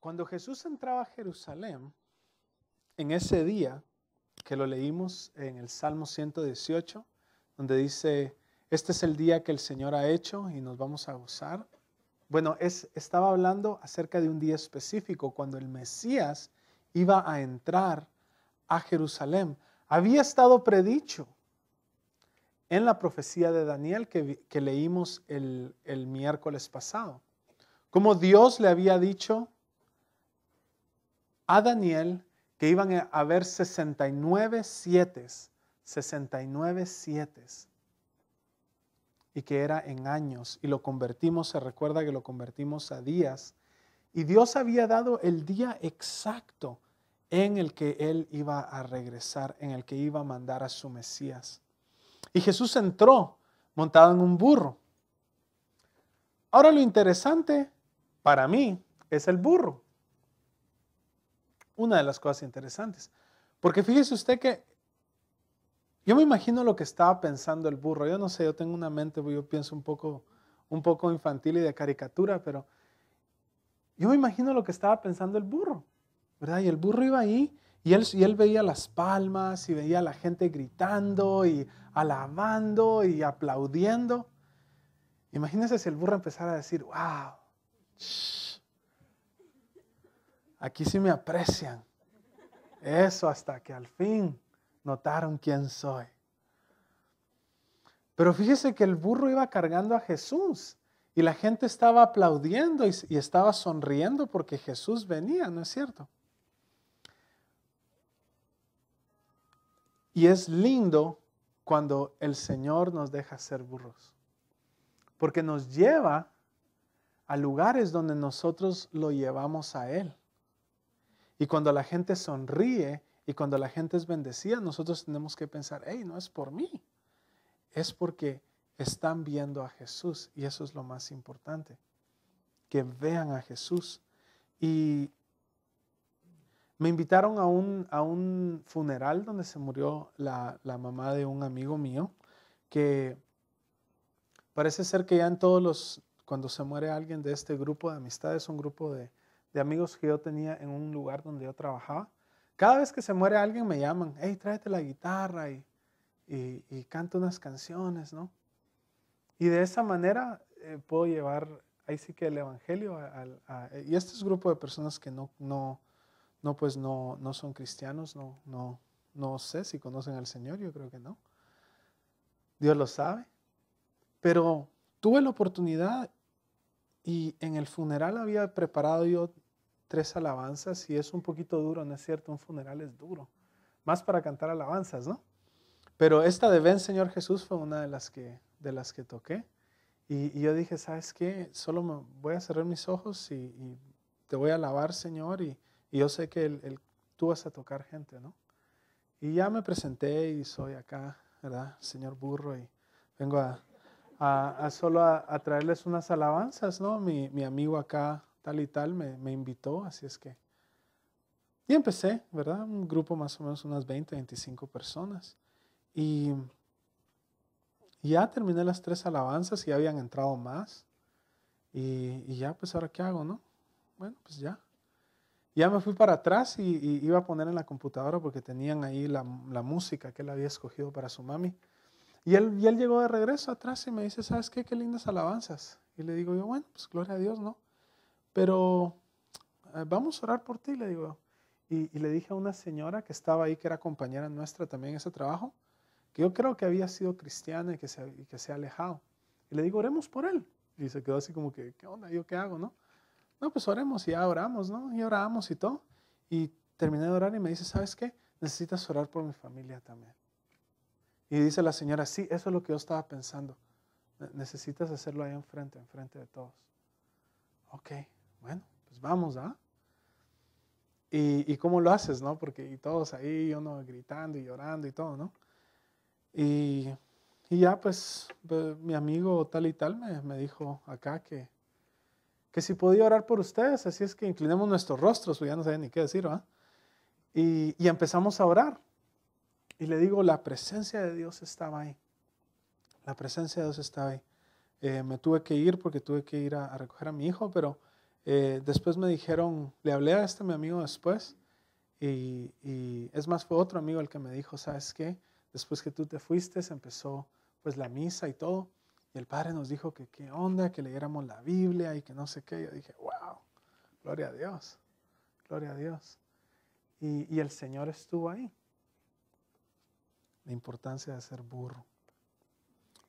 Cuando Jesús entraba a Jerusalén, en ese día, que lo leímos en el Salmo 118, donde dice, este es el día que el Señor ha hecho y nos vamos a gozar. Bueno, estaba hablando acerca de un día específico, cuando el Mesías iba a entrar a Jerusalén. Había estado predicho en la profecía de Daniel que leímos el miércoles pasado. Como Dios le había dicho a Daniel que iban a haber 69 sietes, y que era en años, y lo convertimos, se recuerda que lo convertimos a días, y Dios había dado el día exacto en el que Él iba a regresar, en el que iba a mandar a su Mesías. Y Jesús entró montado en un burro. Ahora lo interesante para mí es el burro. Una de las cosas interesantes. Porque fíjese usted que yo me imagino lo que estaba pensando el burro. Yo no sé, yo tengo una mente, yo pienso un poco infantil y de caricatura, pero yo me imagino lo que estaba pensando el burro, ¿verdad? Y el burro iba ahí y él veía las palmas y veía a la gente gritando y alabando y aplaudiendo. Imagínese si el burro empezara a decir, wow, aquí sí me aprecian. Eso hasta que al fin notaron quién soy. Pero fíjese que el burro iba cargando a Jesús y la gente estaba aplaudiendo y estaba sonriendo porque Jesús venía, ¿no es cierto? Y es lindo cuando el Señor nos deja ser burros, porque nos lleva a lugares donde nosotros lo llevamos a Él. Y cuando la gente sonríe y cuando la gente es bendecida, nosotros tenemos que pensar, hey, no es por mí, es porque están viendo a Jesús, y eso es lo más importante, que vean a Jesús. Y me invitaron a un funeral donde se murió la mamá de un amigo mío, que parece ser que ya cuando se muere alguien de este grupo de amistades, un grupo de amigos que yo tenía en un lugar donde yo trabajaba, cada vez que se muere alguien me llaman, hey, tráete la guitarra y canta unas canciones, ¿no? Y de esa manera puedo llevar ahí sí que el evangelio y este es un grupo de personas que no son cristianos, no sé si conocen al Señor, yo creo que no. Dios lo sabe. Pero tuve la oportunidad y en el funeral había preparado yo 3 alabanzas, y es un poquito duro, ¿no es cierto? Un funeral es duro, más para cantar alabanzas, ¿no? Pero esta de Ven Señor Jesús fue una de las que toqué. Y yo dije, ¿sabes qué? Solo me voy a cerrar mis ojos y te voy a alabar, Señor, y yo sé que tú vas a tocar gente, ¿no? Y ya me presenté y soy acá, ¿verdad? Señor Burro, y vengo solo a traerles unas alabanzas, ¿no? Mi amigo acá, tal y tal, me invitó, así es que. Y empecé, ¿verdad? Un grupo más o menos unas 20, 25 personas. Y ya terminé las 3 alabanzas y ya habían entrado más. Y ya, pues ahora qué hago, ¿no? Bueno, pues ya. Ya me fui para atrás y iba a poner en la computadora porque tenían ahí la música que él había escogido para su mami. Y él llegó de regreso atrás y me dice, ¿sabes qué? Qué lindas alabanzas. Y le digo yo, bueno, pues gloria a Dios, ¿no? Pero vamos a orar por ti, le digo. Y le dije a una señora que estaba ahí, que era compañera nuestra también en ese trabajo, que yo creo que había sido cristiana y que se ha alejado. Y le digo, oremos por él. Y se quedó así como que, ¿qué onda? ¿Yo qué hago, no? No, pues oremos, y ya oramos, ¿no? Y oramos y todo. Y terminé de orar y me dice, ¿sabes qué? Necesitas orar por mi familia también. Y dice la señora, sí, eso es lo que yo estaba pensando. Necesitas hacerlo ahí enfrente de todos. Ok, bueno, pues vamos, ¿ah? ¿Y cómo lo haces, no? Porque y todos ahí, uno gritando y llorando y todo, ¿no? Y ya pues mi amigo tal y tal me dijo acá que si podía orar por ustedes, así es que inclinemos nuestros rostros, pues ya no sabía ni qué decir, ¿verdad? Y empezamos a orar. Y le digo, la presencia de Dios estaba ahí. La presencia de Dios estaba ahí. Me tuve que ir porque tuve que ir a recoger a mi hijo, pero Después me dijeron, le hablé a mi amigo después, y es más, fue otro amigo el que me dijo, ¿sabes qué? Después que tú te fuiste, empezó pues la misa y todo, y el padre nos dijo que qué onda, que leyéramos la Biblia y que no sé qué. Yo dije, wow, gloria a Dios, gloria a Dios. Y el Señor estuvo ahí. La importancia de ser burro.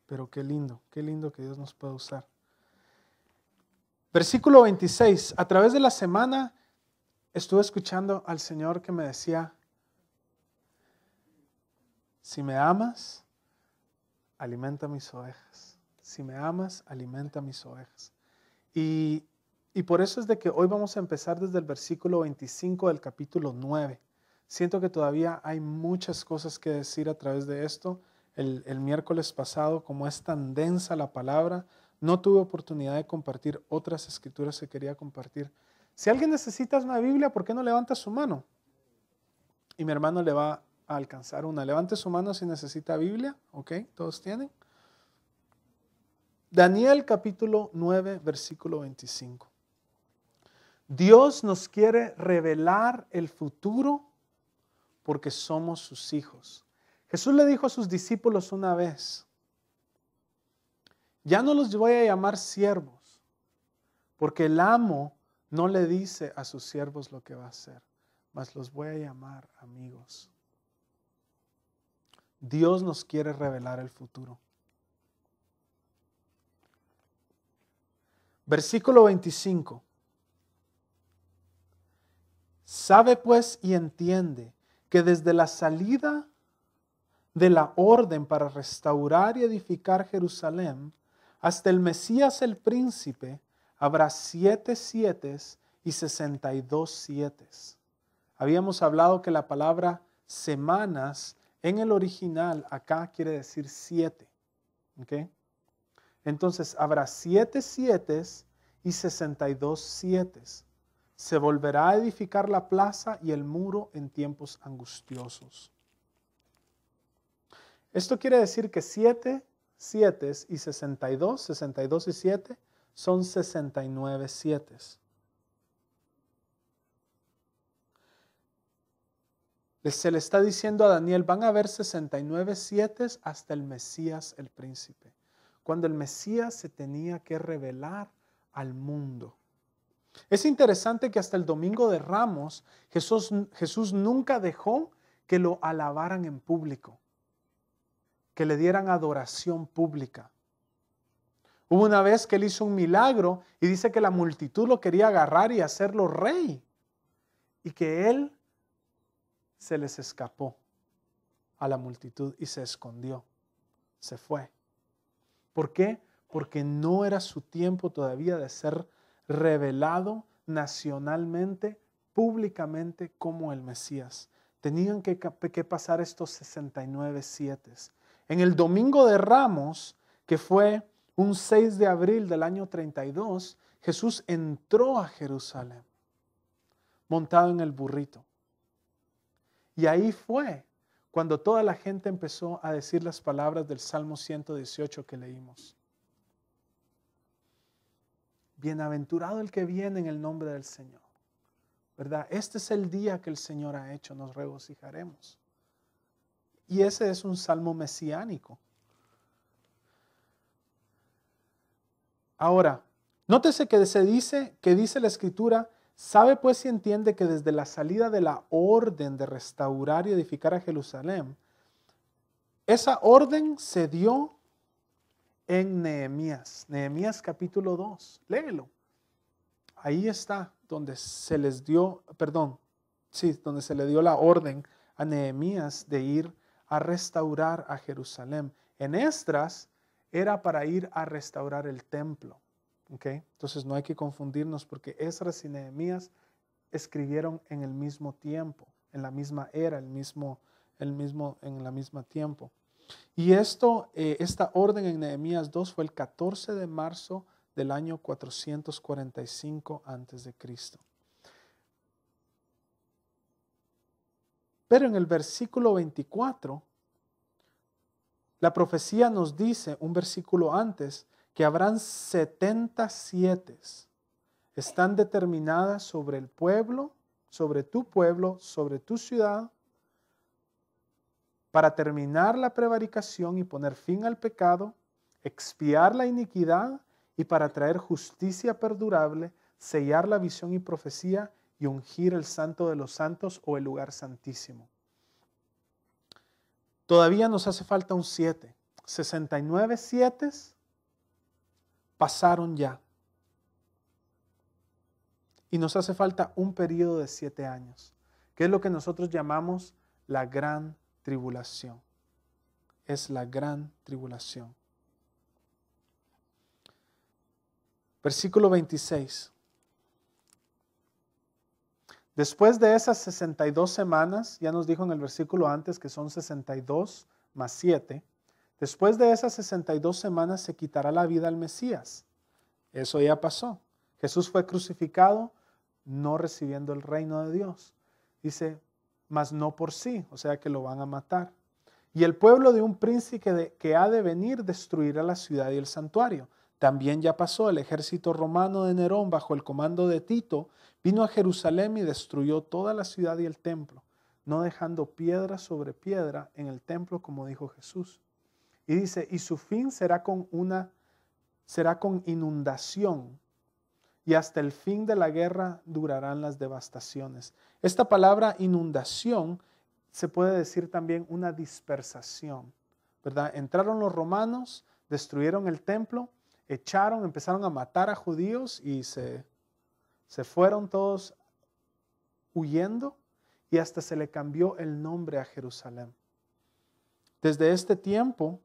Pero qué lindo que Dios nos pueda usar. Versículo 26. A través de la semana estuve escuchando al Señor que me decía, si me amas, alimenta mis ovejas. Si me amas, alimenta mis ovejas. Y por eso es de que hoy vamos a empezar desde el versículo 25 del capítulo 9. Siento que todavía hay muchas cosas que decir a través de esto. El miércoles pasado, como es tan densa la palabra, no tuve oportunidad de compartir otras escrituras que quería compartir. Si alguien necesita una Biblia, ¿por qué no levanta su mano? Y mi hermano le va a alcanzar una. Levante su mano si necesita Biblia. ¿Ok? ¿Todos tienen? Daniel capítulo 9, versículo 25. Dios nos quiere revelar el futuro porque somos sus hijos. Jesús le dijo a sus discípulos una vez, ya no los voy a llamar siervos, porque el amo no le dice a sus siervos lo que va a hacer, mas los voy a llamar amigos. Dios nos quiere revelar el futuro. Versículo 25. Sabe pues y entiende que desde la salida de la orden para restaurar y edificar Jerusalén hasta el Mesías el príncipe habrá 7 sietes y 62 sietes. Habíamos hablado que la palabra semanas en el original acá quiere decir 7. ¿Okay? Entonces habrá 7 sietes y 62 sietes. Se volverá a edificar la plaza y el muro en tiempos angustiosos. Esto quiere decir que 7 sietes y 62 y 7 son 69 sietes. Se le está diciendo a Daniel, van a haber 69 sietes hasta el Mesías el príncipe. Cuando el Mesías se tenía que revelar al mundo. Es interesante que hasta el domingo de Ramos, Jesús nunca dejó que lo alabaran en público, que le dieran adoración pública. Hubo una vez que él hizo un milagro y dice que la multitud lo quería agarrar y hacerlo rey, y que él se les escapó a la multitud y se escondió, se fue. ¿Por qué? Porque no era su tiempo todavía de ser revelado nacionalmente, públicamente como el Mesías. Tenían que pasar estos 69 sietes. En el domingo de Ramos, que fue un 6 de abril del año 32, Jesús entró a Jerusalén, montado en el burrito. Y ahí fue cuando toda la gente empezó a decir las palabras del Salmo 118 que leímos. Bienaventurado el que viene en el nombre del Señor. ¿Verdad? Este es el día que el Señor ha hecho, nos regocijaremos. Y ese es un salmo mesiánico. Ahora, nótese que dice la Escritura, sabe pues y entiende que desde la salida de la orden de restaurar y edificar a Jerusalén, esa orden se dio en Nehemías. Nehemías capítulo 2. Léelo. Ahí está donde se les dio, donde se le dio la orden a Nehemías de ir a restaurar a Jerusalén. En Esdras era para ir a restaurar el templo. ¿Okay? Entonces no hay que confundirnos porque Esdras y Nehemías escribieron en el mismo tiempo, en la misma era, en la misma tiempo. Y esta orden en Nehemías 2 fue el 14 de marzo del año 445 a.C. Pero en el versículo 24, la profecía nos dice, un versículo antes, que habrán 70 sietes. están determinadas sobre el pueblo, sobre tu ciudad, para terminar la prevaricación y poner fin al pecado, expiar la iniquidad y para traer justicia perdurable, sellar la visión y profecía y ungir el santo de los santos o el lugar santísimo. Todavía nos hace falta un 7. 69 sietes pasaron ya. Y nos hace falta un periodo de 7 años, que es lo que nosotros llamamos la gran tribulación. Es la gran tribulación. Versículo 26. Después de esas 62 semanas, ya nos dijo en el versículo antes que son 62 más 7, después de esas 62 semanas se quitará la vida al Mesías. Eso ya pasó. Jesús fue crucificado no recibiendo el reino de Dios. Dice, mas no por sí, o sea que lo van a matar. Y el pueblo de un príncipe que ha de venir destruirá la ciudad y el santuario. También ya pasó, el ejército romano de Nerón bajo el comando de Tito vino a Jerusalén y destruyó toda la ciudad y el templo, no dejando piedra sobre piedra en el templo como dijo Jesús. Y dice, y su fin será con inundación, y hasta el fin de la guerra durarán las devastaciones. Esta palabra inundación se puede decir también una dispersación, ¿verdad? Entraron los romanos, destruyeron el templo, empezaron a matar a judíos y se fueron todos huyendo y hasta se le cambió el nombre a Jerusalén. Desde este tiempo,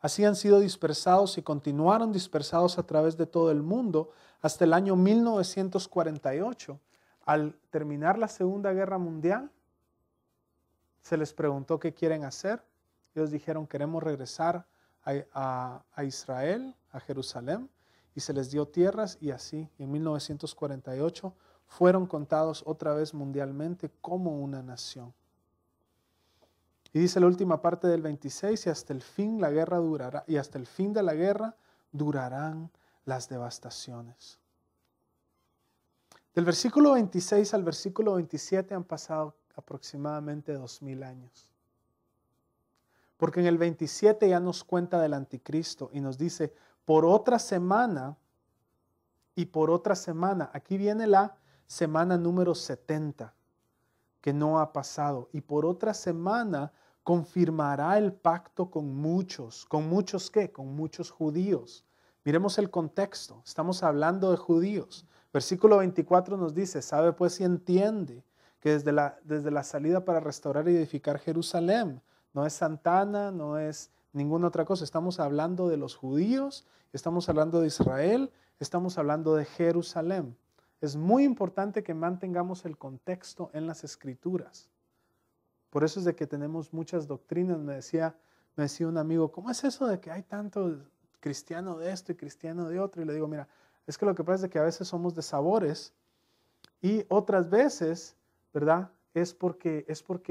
así han sido dispersados y continuaron dispersados a través de todo el mundo hasta el año 1948. Al terminar la Segunda Guerra Mundial, se les preguntó qué quieren hacer. Ellos dijeron, queremos regresar a Israel, a Jerusalén, y se les dio tierras y así, en 1948, fueron contados otra vez mundialmente como una nación. Y dice la última parte del 26, y hasta el fin la guerra durará, y hasta el fin de la guerra durarán las devastaciones. Del versículo 26 al versículo 27 han pasado aproximadamente 2000 años. Porque en el 27 ya nos cuenta del anticristo y nos dice, por otra semana y por otra semana, aquí viene la semana número 70, que no ha pasado, y por otra semana confirmará el pacto con muchos. ¿Con muchos qué? Con muchos judíos. Miremos el contexto, estamos hablando de judíos. Versículo 24 nos dice, sabe pues y entiende que desde la salida para restaurar y edificar Jerusalén, no es Santana, no es ninguna otra cosa, estamos hablando de los judíos, estamos hablando de Israel, estamos hablando de Jerusalén. Es muy importante que mantengamos el contexto en las Escrituras. Por eso es de que tenemos muchas doctrinas. Me decía un amigo, ¿cómo es eso de que hay tanto cristiano de esto y cristiano de otro? Y le digo, mira, es que lo que pasa es de que a veces somos de sabores y otras veces, ¿verdad? Es porque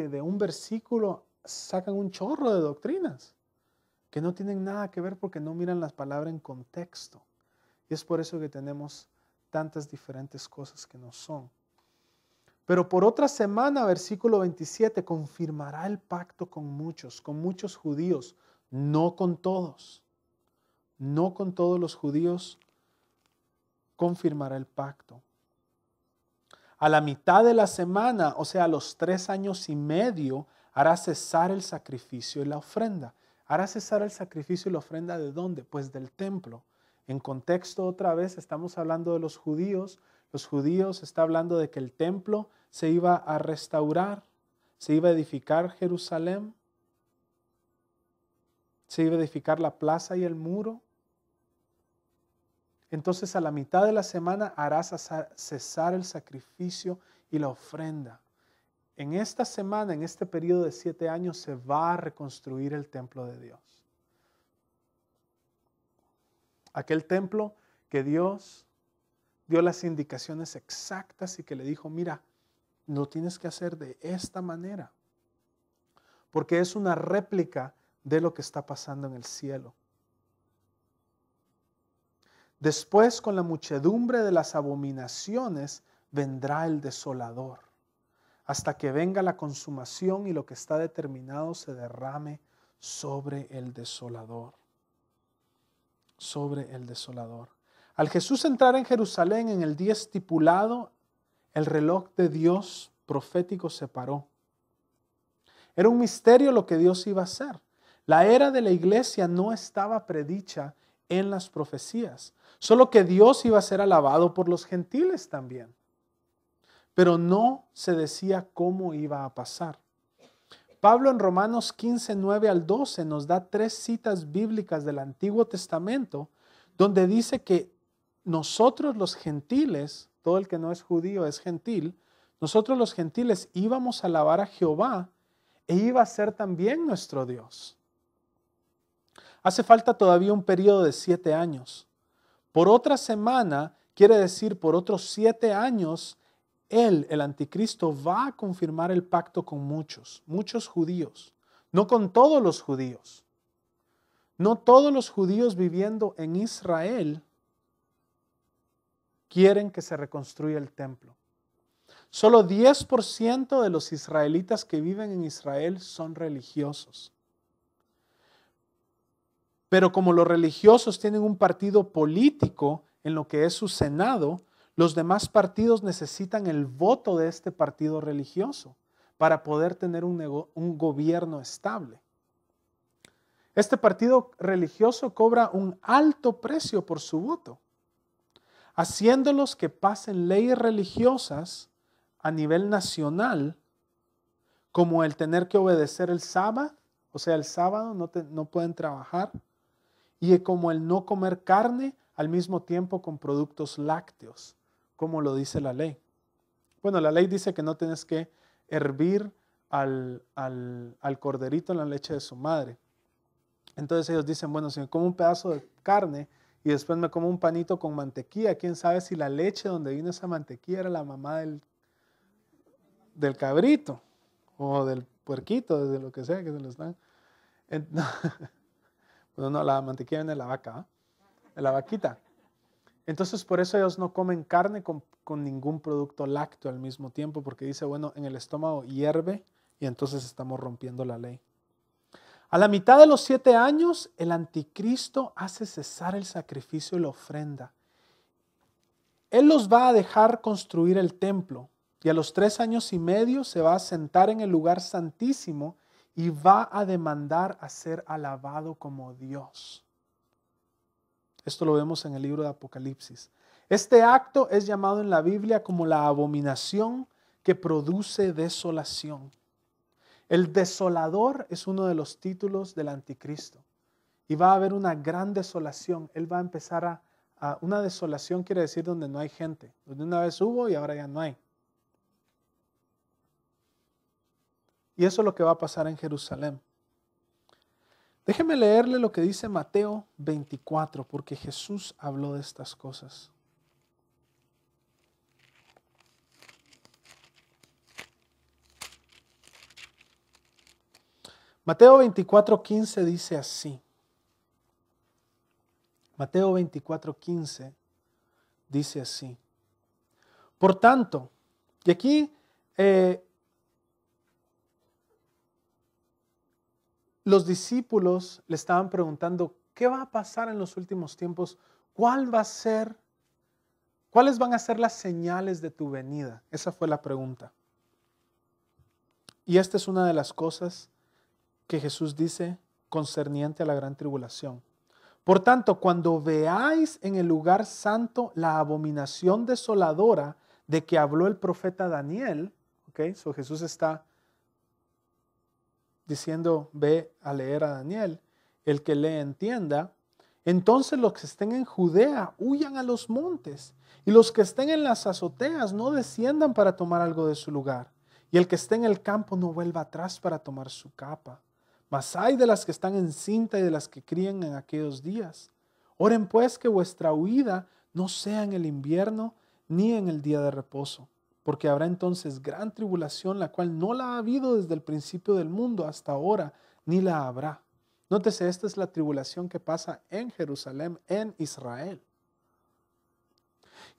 de un versículo sacan un chorro de doctrinas que no tienen nada que ver porque no miran las palabras en contexto. Y es por eso que tenemos tantas diferentes cosas que no son. Pero por otra semana, versículo 27, confirmará el pacto con muchos judíos, no con todos. No con todos los judíos confirmará el pacto. A la mitad de la semana, o sea, a los 3 años y medio, hará cesar el sacrificio y la ofrenda. Hará cesar el sacrificio y la ofrenda ¿de dónde? Pues del templo. En contexto otra vez estamos hablando de los judíos. Los judíos está hablando de que el templo se iba a restaurar, se iba a edificar Jerusalén, se iba a edificar la plaza y el muro. Entonces a la mitad de la semana hará cesar el sacrificio y la ofrenda. En esta semana, en este periodo de 7 años, se va a reconstruir el templo de Dios. Aquel templo que Dios dio las indicaciones exactas y que le dijo, mira, lo tienes que hacer de esta manera. Porque es una réplica de lo que está pasando en el cielo. Después, con la muchedumbre de las abominaciones, vendrá el desolador, hasta que venga la consumación y lo que está determinado se derrame sobre el desolador. Sobre el desolador. Al Jesús entrar en Jerusalén en el día estipulado, el reloj de Dios profético se paró. Era un misterio lo que Dios iba a hacer. La era de la iglesia no estaba predicha en las profecías, solo que Dios iba a ser alabado por los gentiles también. Pero no se decía cómo iba a pasar. Pablo en Romanos 15, 9 al 12 nos da 3 citas bíblicas del Antiguo Testamento donde dice que nosotros los gentiles, todo el que no es judío es gentil, nosotros los gentiles íbamos a alabar a Jehová e iba a ser también nuestro Dios. Hace falta todavía un periodo de 7 años. Por otra semana, quiere decir por otros 7 años, Él, el anticristo, va a confirmar el pacto con muchos judíos, no con todos los judíos. No todos los judíos viviendo en Israel quieren que se reconstruya el templo. Solo 10% de los israelitas que viven en Israel son religiosos. Pero como los religiosos tienen un partido político en lo que es su Senado, los demás partidos necesitan el voto de este partido religioso para poder tener un gobierno estable. Este partido religioso cobra un alto precio por su voto, haciéndolos que pasen leyes religiosas a nivel nacional, como el tener que obedecer el sábado, o sea, el sábado no pueden trabajar, y como el no comer carne al mismo tiempo con productos lácteos, como lo dice la ley. Bueno, la ley dice que no tienes que hervir al corderito en la leche de su madre. Entonces ellos dicen, bueno, si me como un pedazo de carne y después me como un panito con mantequilla, quién sabe si la leche donde vino esa mantequilla era la mamá del cabrito o del puerquito, de lo que sea que se les dan. Bueno, no, la mantequilla viene de la vaca, de la vaquita. Entonces por eso ellos no comen carne con ningún producto lácteo al mismo tiempo, porque dice, bueno, en el estómago hierve y entonces estamos rompiendo la ley. A la mitad de los 7 años, el anticristo hace cesar el sacrificio y la ofrenda. Él los va a dejar construir el templo y a los 3 años y medio se va a sentar en el lugar santísimo y va a demandar a ser alabado como Dios. Esto lo vemos en el libro de Apocalipsis. Este acto es llamado en la Biblia como la abominación que produce desolación. El desolador es uno de los títulos del anticristo. Y va a haber una gran desolación. Él va a empezar una desolación quiere decir donde no hay gente. Donde una vez hubo y ahora ya no hay. Y eso es lo que va a pasar en Jerusalén. Déjeme leerle lo que dice Mateo 24, porque Jesús habló de estas cosas. Mateo 24:15 dice así. Mateo 24:15 dice así. Por tanto, y aquí los discípulos le estaban preguntando, ¿qué va a pasar en los últimos tiempos? ¿Cuáles van a ser las señales de tu venida? Esa fue la pregunta. Y esta es una de las cosas que Jesús dice concerniente a la gran tribulación. Por tanto, cuando veáis en el lugar santo la abominación desoladora de que habló el profeta Daniel, so Jesús está diciendo, ve a leer a Daniel, el que lee entienda, entonces los que estén en Judea huyan a los montes, y los que estén en las azoteas no desciendan para tomar algo de su lugar, y el que esté en el campo no vuelva atrás para tomar su capa. Mas ay de las que están en cinta y de las que crían en aquellos días. Oren pues que vuestra huida no sea en el invierno ni en el día de reposo, porque habrá entonces gran tribulación, la cual no la ha habido desde el principio del mundo hasta ahora, ni la habrá. Nótese, esta es la tribulación que pasa en Jerusalén, en Israel.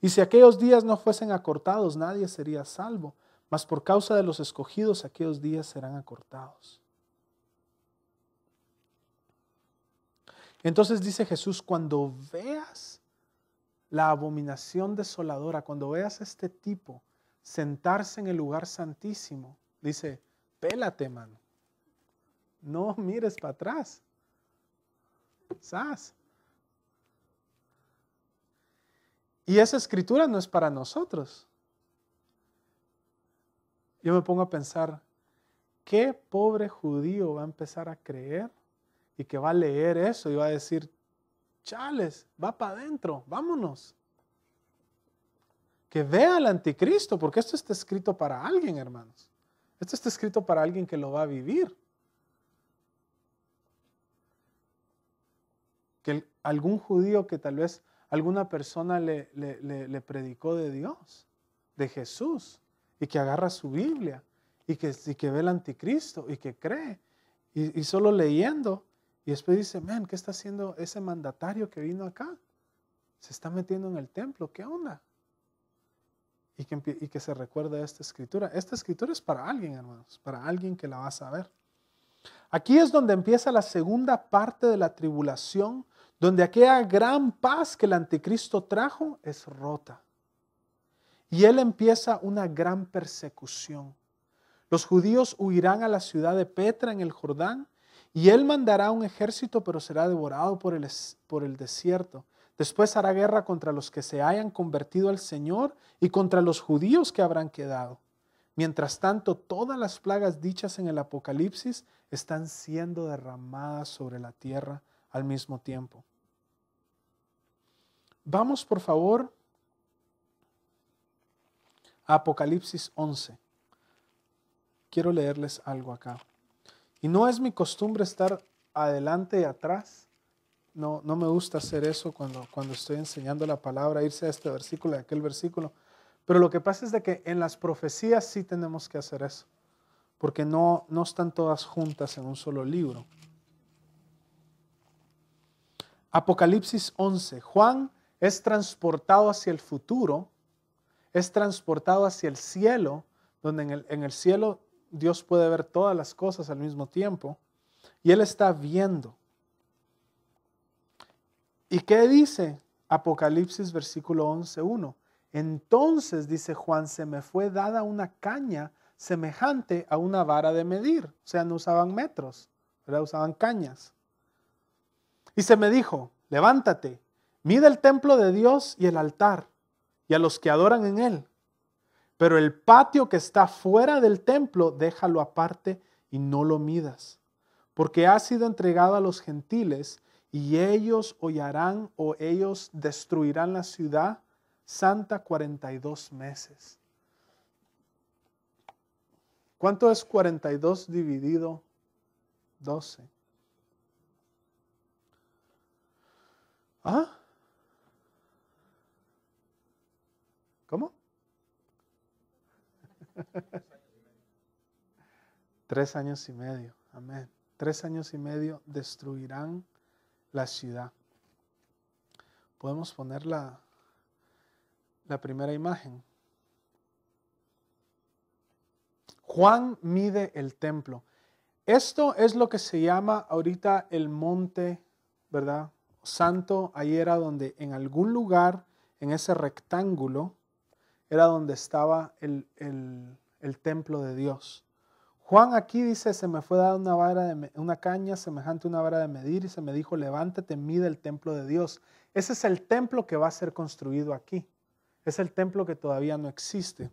Y si aquellos días no fuesen acortados, nadie sería salvo. Mas por causa de los escogidos, aquellos días serán acortados. Entonces dice Jesús, cuando veas la abominación desoladora, cuando veas a este tipo sentarse en el lugar santísimo, dice, pélate, mano. No mires para atrás. ¿Sabes? Y esa escritura no es para nosotros. Yo me pongo a pensar, ¿qué pobre judío va a empezar a creer y que va a leer eso y va a decir, chales, va para adentro, vámonos? Que vea al anticristo, porque esto está escrito para alguien, hermanos. Esto está escrito para alguien que lo va a vivir. Que algún judío que tal vez alguna persona le predicó de Dios, de Jesús, y que agarra su Biblia, y que ve el anticristo, y que cree, y solo leyendo, y después dice, man, ¿qué está haciendo ese mandatario que vino acá? Se está metiendo en el templo, ¿qué onda? Y que se recuerde esta escritura. Esta escritura es para alguien, hermanos, para alguien que la va a saber. Aquí es donde empieza la segunda parte de la tribulación, donde aquella gran paz que el anticristo trajo es rota. Y él empieza una gran persecución. Los judíos huirán a la ciudad de Petra en el Jordán, y él mandará un ejército, pero será devorado por el desierto. Después hará guerra contra los que se hayan convertido al Señor y contra los judíos que habrán quedado. Mientras tanto, todas las plagas dichas en el Apocalipsis están siendo derramadas sobre la tierra al mismo tiempo. Vamos, por favor, a Apocalipsis 11. Quiero leerles algo acá. Y no es mi costumbre estar adelante y atrás. No me gusta hacer eso cuando estoy enseñando la palabra, irse a este versículo y a aquel versículo. Pero lo que pasa es de que en las profecías sí tenemos que hacer eso, porque no están todas juntas en un solo libro. Apocalipsis 11. Juan es transportado hacia el futuro, es transportado hacia el cielo, donde en el cielo Dios puede ver todas las cosas al mismo tiempo, y él está viendo. ¿Y qué dice Apocalipsis versículo 11:1? Entonces, dice Juan, se me fue dada una caña semejante a una vara de medir. O sea, no usaban metros, ¿verdad? Usaban cañas. Y se me dijo, levántate, mide el templo de Dios y el altar, y a los que adoran en él. Pero el patio que está fuera del templo, déjalo aparte y no lo midas, porque ha sido entregado a los gentiles, y ellos hollarán o ellos destruirán la ciudad santa 42 meses. ¿Cuánto es 42 dividido 12? ¿Ah? ¿Cómo? 3 años y medio. Amén. 3 años y medio destruirán la ciudad. Podemos poner la primera imagen. Juan mide el templo. Esto es lo que se llama ahorita el monte, ¿verdad? Santo. Ahí era donde en algún lugar, en ese rectángulo, era donde estaba el templo de Dios. Juan aquí dice, se me fue dada una caña semejante a una vara de medir y se me dijo, levántate, mide el templo de Dios. Ese es el templo que va a ser construido aquí. Es el templo que todavía no existe.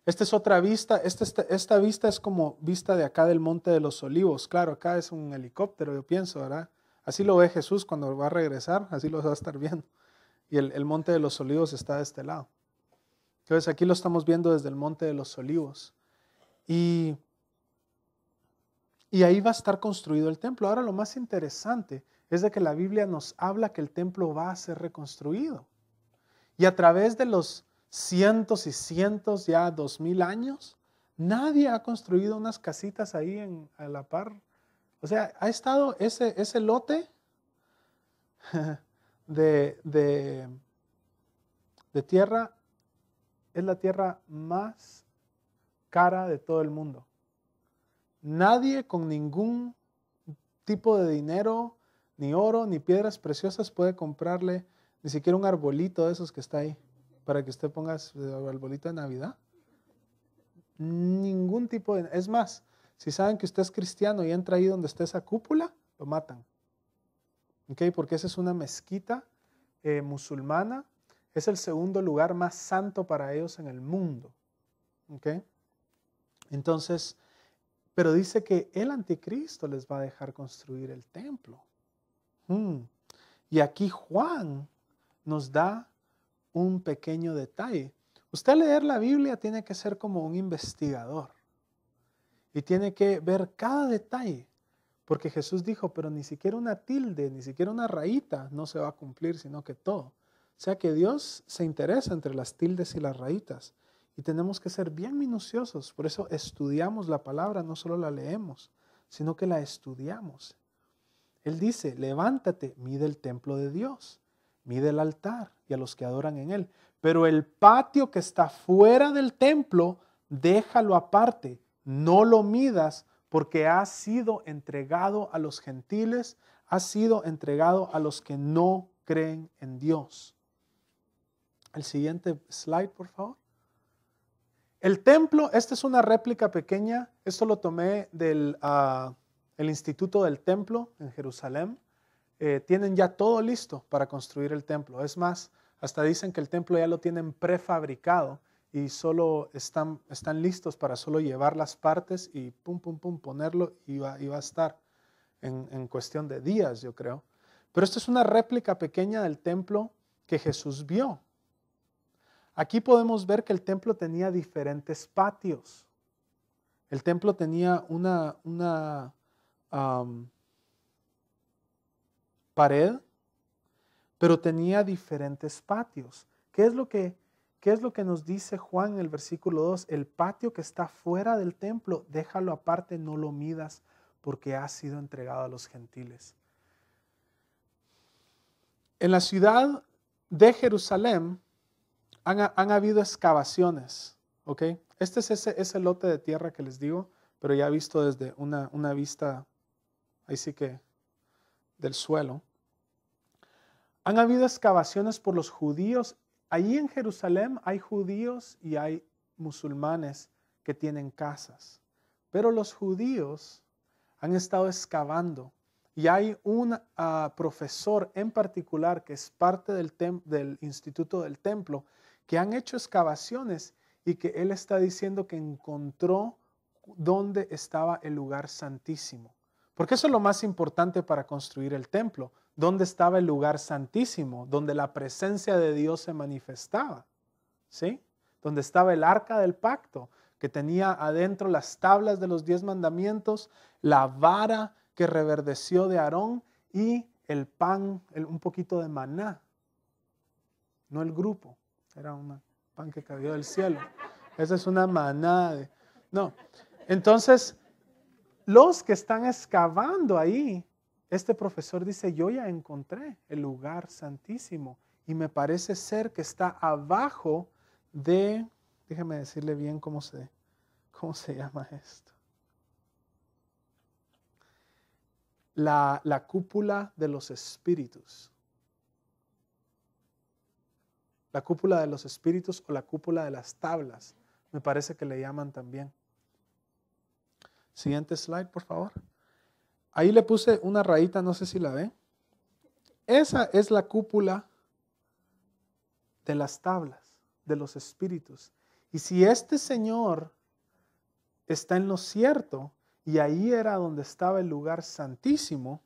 Esta es otra vista. Esta vista es como vista de acá del Monte de los Olivos. Claro, acá es un helicóptero, yo pienso, ¿verdad? Así lo ve Jesús cuando va a regresar, así lo va a estar viendo. Y el Monte de los Olivos está de este lado. Entonces aquí lo estamos viendo desde el Monte de los Olivos. Y ahí va a estar construido el templo. Ahora lo más interesante es de que la Biblia nos habla que el templo va a ser reconstruido. Y a través de los cientos y cientos, ya 2000 años, nadie ha construido unas casitas ahí a la par. O sea, ha estado ese lote de de tierra es la tierra más cara de todo el mundo. Nadie con ningún tipo de dinero, ni oro, ni piedras preciosas puede comprarle ni siquiera un arbolito de esos que está ahí para que usted ponga su arbolito de Navidad. Ningún tipo de... Es más, si saben que usted es cristiano y entra ahí donde está esa cúpula, lo matan. ¿Ok? Porque esa es una mezquita musulmana. Es el segundo lugar más santo para ellos en el mundo. ¿Ok? Entonces, pero dice que el anticristo les va a dejar construir el templo. Y aquí Juan nos da un pequeño detalle. Usted al leer la Biblia tiene que ser como un investigador y tiene que ver cada detalle, porque Jesús dijo, pero ni siquiera una tilde, ni siquiera una rayita no se va a cumplir, sino que todo. O sea que Dios se interesa entre las tildes y las rayitas y tenemos que ser bien minuciosos. Por eso estudiamos la palabra, no solo la leemos, sino que la estudiamos. Él dice, levántate, mide el templo de Dios, mide el altar y a los que adoran en él. Pero el patio que está fuera del templo, déjalo aparte, no lo midas, porque ha sido entregado a los gentiles, ha sido entregado a los que no creen en Dios. El siguiente slide, por favor. El templo, esta es una réplica pequeña, esto lo tomé del el Instituto del Templo en Jerusalén. Tienen ya todo listo para construir el templo. Es más, hasta dicen que el templo ya lo tienen prefabricado y solo están listos para solo llevar las partes y pum, pum, pum, ponerlo y va a estar en cuestión de días, yo creo. Pero esto es una réplica pequeña del templo que Jesús vio. Aquí podemos ver que el templo tenía diferentes patios. El templo tenía una pared, pero tenía diferentes patios. ¿Qué es lo que nos dice Juan en el versículo 2? El patio que está fuera del templo, déjalo aparte, no lo midas, porque ha sido entregado a los gentiles. En la ciudad de Jerusalén han habido excavaciones, ¿ok? Este es ese lote de tierra que les digo, pero ya visto desde una vista, ahí sí que del suelo. Han habido excavaciones por los judíos. Allí en Jerusalén hay judíos y hay musulmanes que tienen casas. Pero los judíos han estado excavando y hay un profesor en particular que es parte del Instituto del Templo que han hecho excavaciones y que él está diciendo que encontró dónde estaba el lugar santísimo. Porque eso es lo más importante para construir el templo. ¿Dónde estaba el lugar santísimo? Donde la presencia de Dios se manifestaba. ¿Sí? Donde estaba el arca del pacto, que tenía adentro las tablas de los 10 mandamientos, la vara que reverdeció de Aarón y el pan, un poquito de maná. No el grupo, era un pan que cayó del cielo. Esa es una maná. No. Entonces, los que están excavando ahí, este profesor dice, yo ya encontré el lugar santísimo y me parece ser que está abajo de, déjeme decirle bien cómo se llama esto. La cúpula de los espíritus. La cúpula de los espíritus o la cúpula de las tablas, me parece que le llaman también. Siguiente slide, por favor. Ahí le puse una rayita, no sé si la ven. Esa es la cúpula de las tablas, de los espíritus. Y si este señor está en lo cierto, y ahí era donde estaba el lugar santísimo,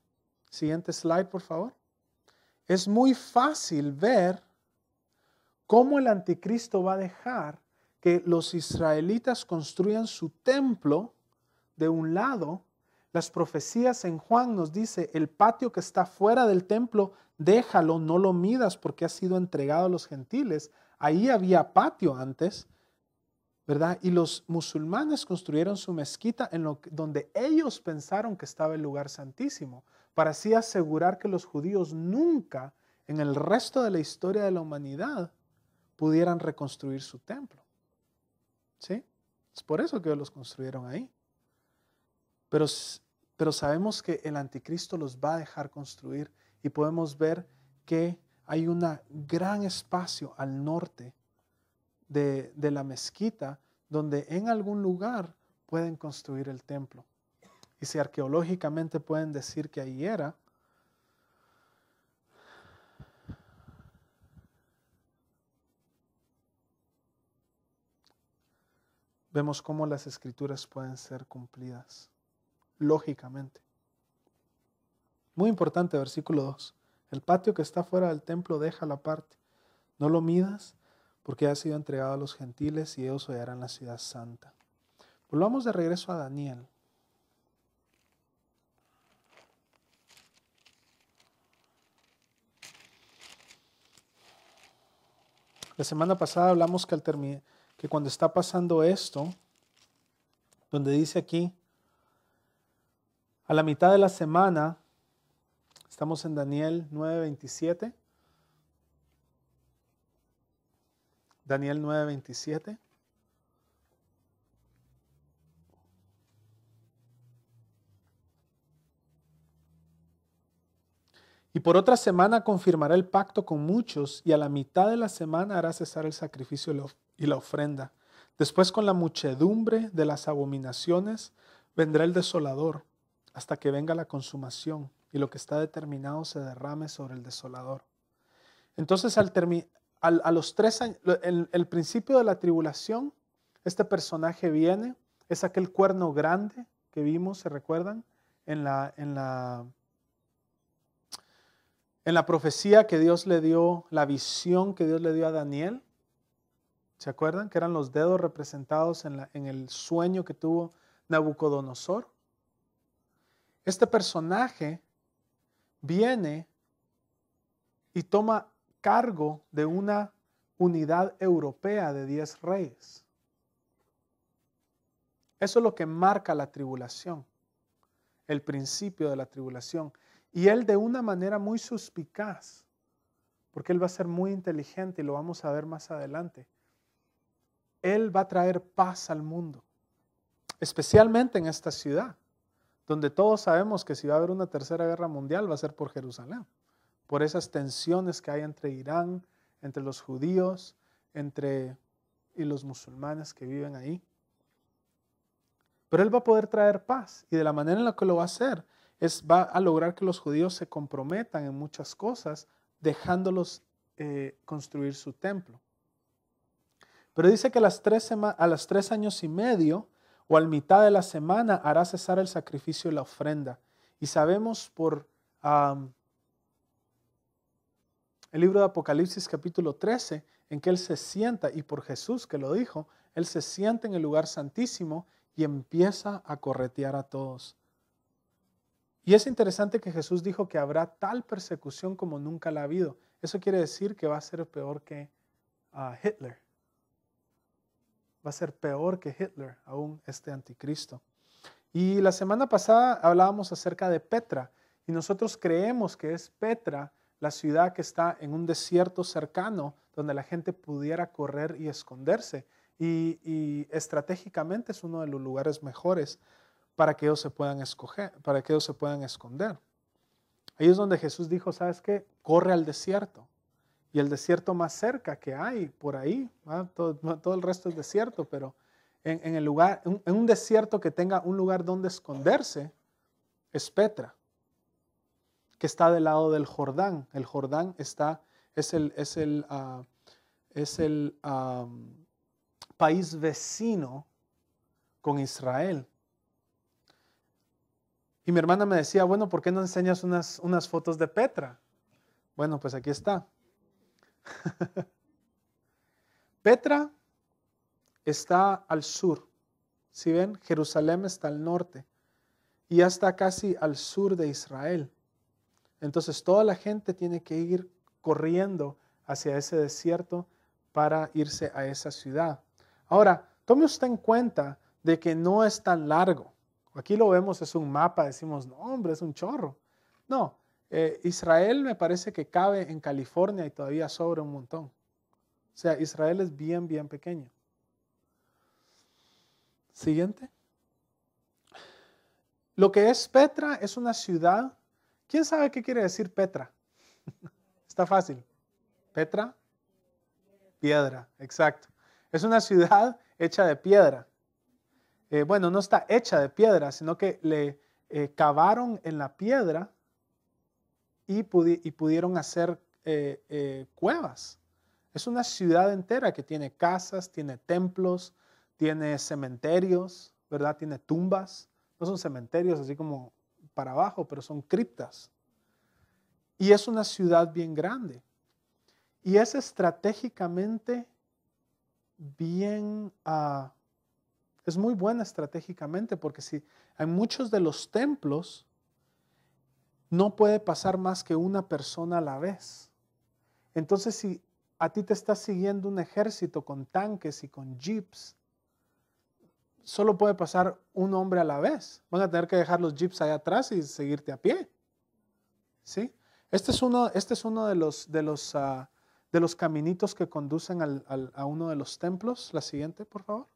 siguiente slide, por favor. Es muy fácil ver cómo el anticristo va a dejar que los israelitas construyan su templo de un lado. Las profecías en Juan nos dice, el patio que está fuera del templo, déjalo, no lo midas porque ha sido entregado a los gentiles. Ahí había patio antes, ¿verdad? Y los musulmanes construyeron su mezquita donde ellos pensaron que estaba el lugar santísimo, para así asegurar que los judíos nunca, en el resto de la historia de la humanidad, pudieran reconstruir su templo. ¿Sí? Es por eso que ellos los construyeron ahí. Pero sabemos que el anticristo los va a dejar construir y podemos ver que hay un gran espacio al norte de la mezquita donde en algún lugar pueden construir el templo. Y si arqueológicamente pueden decir que ahí era, vemos cómo las escrituras pueden ser cumplidas, lógicamente. Muy importante, versículo 2. El patio que está fuera del templo déjalo aparte. No lo midas, porque ha sido entregado a los gentiles y ellos hollarán la ciudad santa. Volvamos de regreso a Daniel. La semana pasada hablamos que cuando está pasando esto, donde dice aquí, a la mitad de la semana, estamos en Daniel 9:27. Daniel 9:27. Y por otra semana confirmará el pacto con muchos, y a la mitad de la semana hará cesar el sacrificio y la ofrenda. Después, con la muchedumbre de las abominaciones, vendrá el desolador, hasta que venga la consumación, y lo que está determinado se derrame sobre el desolador. Entonces, a los 3 años, el principio de la tribulación, este personaje viene, es aquel cuerno grande que vimos, ¿se recuerdan? En la profecía que Dios le dio, la visión que Dios le dio a Daniel. ¿Se acuerdan? Que eran los dedos representados en el sueño que tuvo Nabucodonosor. Este personaje viene y toma cargo de una unidad europea de 10 reyes. Eso es lo que marca la tribulación, el principio de la tribulación. Y él de una manera muy suspicaz, porque él va a ser muy inteligente y lo vamos a ver más adelante. Él va a traer paz al mundo, especialmente en esta ciudad, donde todos sabemos que si va a haber una tercera guerra mundial va a ser por Jerusalén, por esas tensiones que hay entre Irán, entre los judíos, y los musulmanes que viven ahí. Pero él va a poder traer paz, y de la manera en la que lo va a hacer va a lograr que los judíos se comprometan en muchas cosas, dejándolos construir su templo. Pero dice que a los 3 años y medio, o al mitad de la semana, hará cesar el sacrificio y la ofrenda. Y sabemos por el libro de Apocalipsis capítulo 13, en que él se sienta, y por Jesús que lo dijo, él se sienta en el lugar santísimo y empieza a corretear a todos. Y es interesante que Jesús dijo que habrá tal persecución como nunca la ha habido. Eso quiere decir que va a ser peor que Hitler. Va a ser peor que Hitler, aún este anticristo. Y la semana pasada hablábamos acerca de Petra. Y nosotros creemos que es Petra, la ciudad que está en un desierto cercano, donde la gente pudiera correr y esconderse. Y estratégicamente es uno de los lugares mejores para que ellos se puedan esconder. Ahí es donde Jesús dijo, ¿sabes qué? Corre al desierto. Y el desierto más cerca que hay por ahí, todo el resto es desierto, pero en un desierto que tenga un lugar donde esconderse, es Petra, que está del lado del Jordán. El Jordán es el país vecino con Israel. Y mi hermana me decía, bueno, ¿por qué no enseñas unas fotos de Petra? Bueno, pues aquí está. Petra está al sur. Si ven, Jerusalén está al norte y ya está casi al sur de Israel. Entonces toda la gente tiene que ir corriendo hacia ese desierto para irse a esa ciudad. Ahora, tome usted en cuenta de que no es tan largo. Aquí lo vemos, es un mapa, decimos, no hombre, es un chorro. No, Israel me parece que cabe en California y todavía sobra un montón. O sea, Israel es bien, bien pequeño. Siguiente. Lo que es Petra es una ciudad. ¿Quién sabe qué quiere decir Petra? Está fácil. Petra, piedra, exacto. Es una ciudad hecha de piedra. Bueno, no está hecha de piedra, sino que le cavaron en la piedra y pudieron hacer cuevas. Es una ciudad entera que tiene casas, tiene templos, tiene cementerios, ¿verdad? Tiene tumbas. No son cementerios así como para abajo, pero son criptas. Y es una ciudad bien grande. Y es estratégicamente bien, es muy buena estratégicamente, porque si en muchos de los templos no puede pasar más que una persona a la vez. Entonces, si a ti te está siguiendo un ejército con tanques y con jeeps, solo puede pasar un hombre a la vez. Van a tener que dejar los jeeps allá atrás y seguirte a pie. ¿Sí? Este es uno de los caminitos que conducen a uno de los templos. La siguiente, por favor.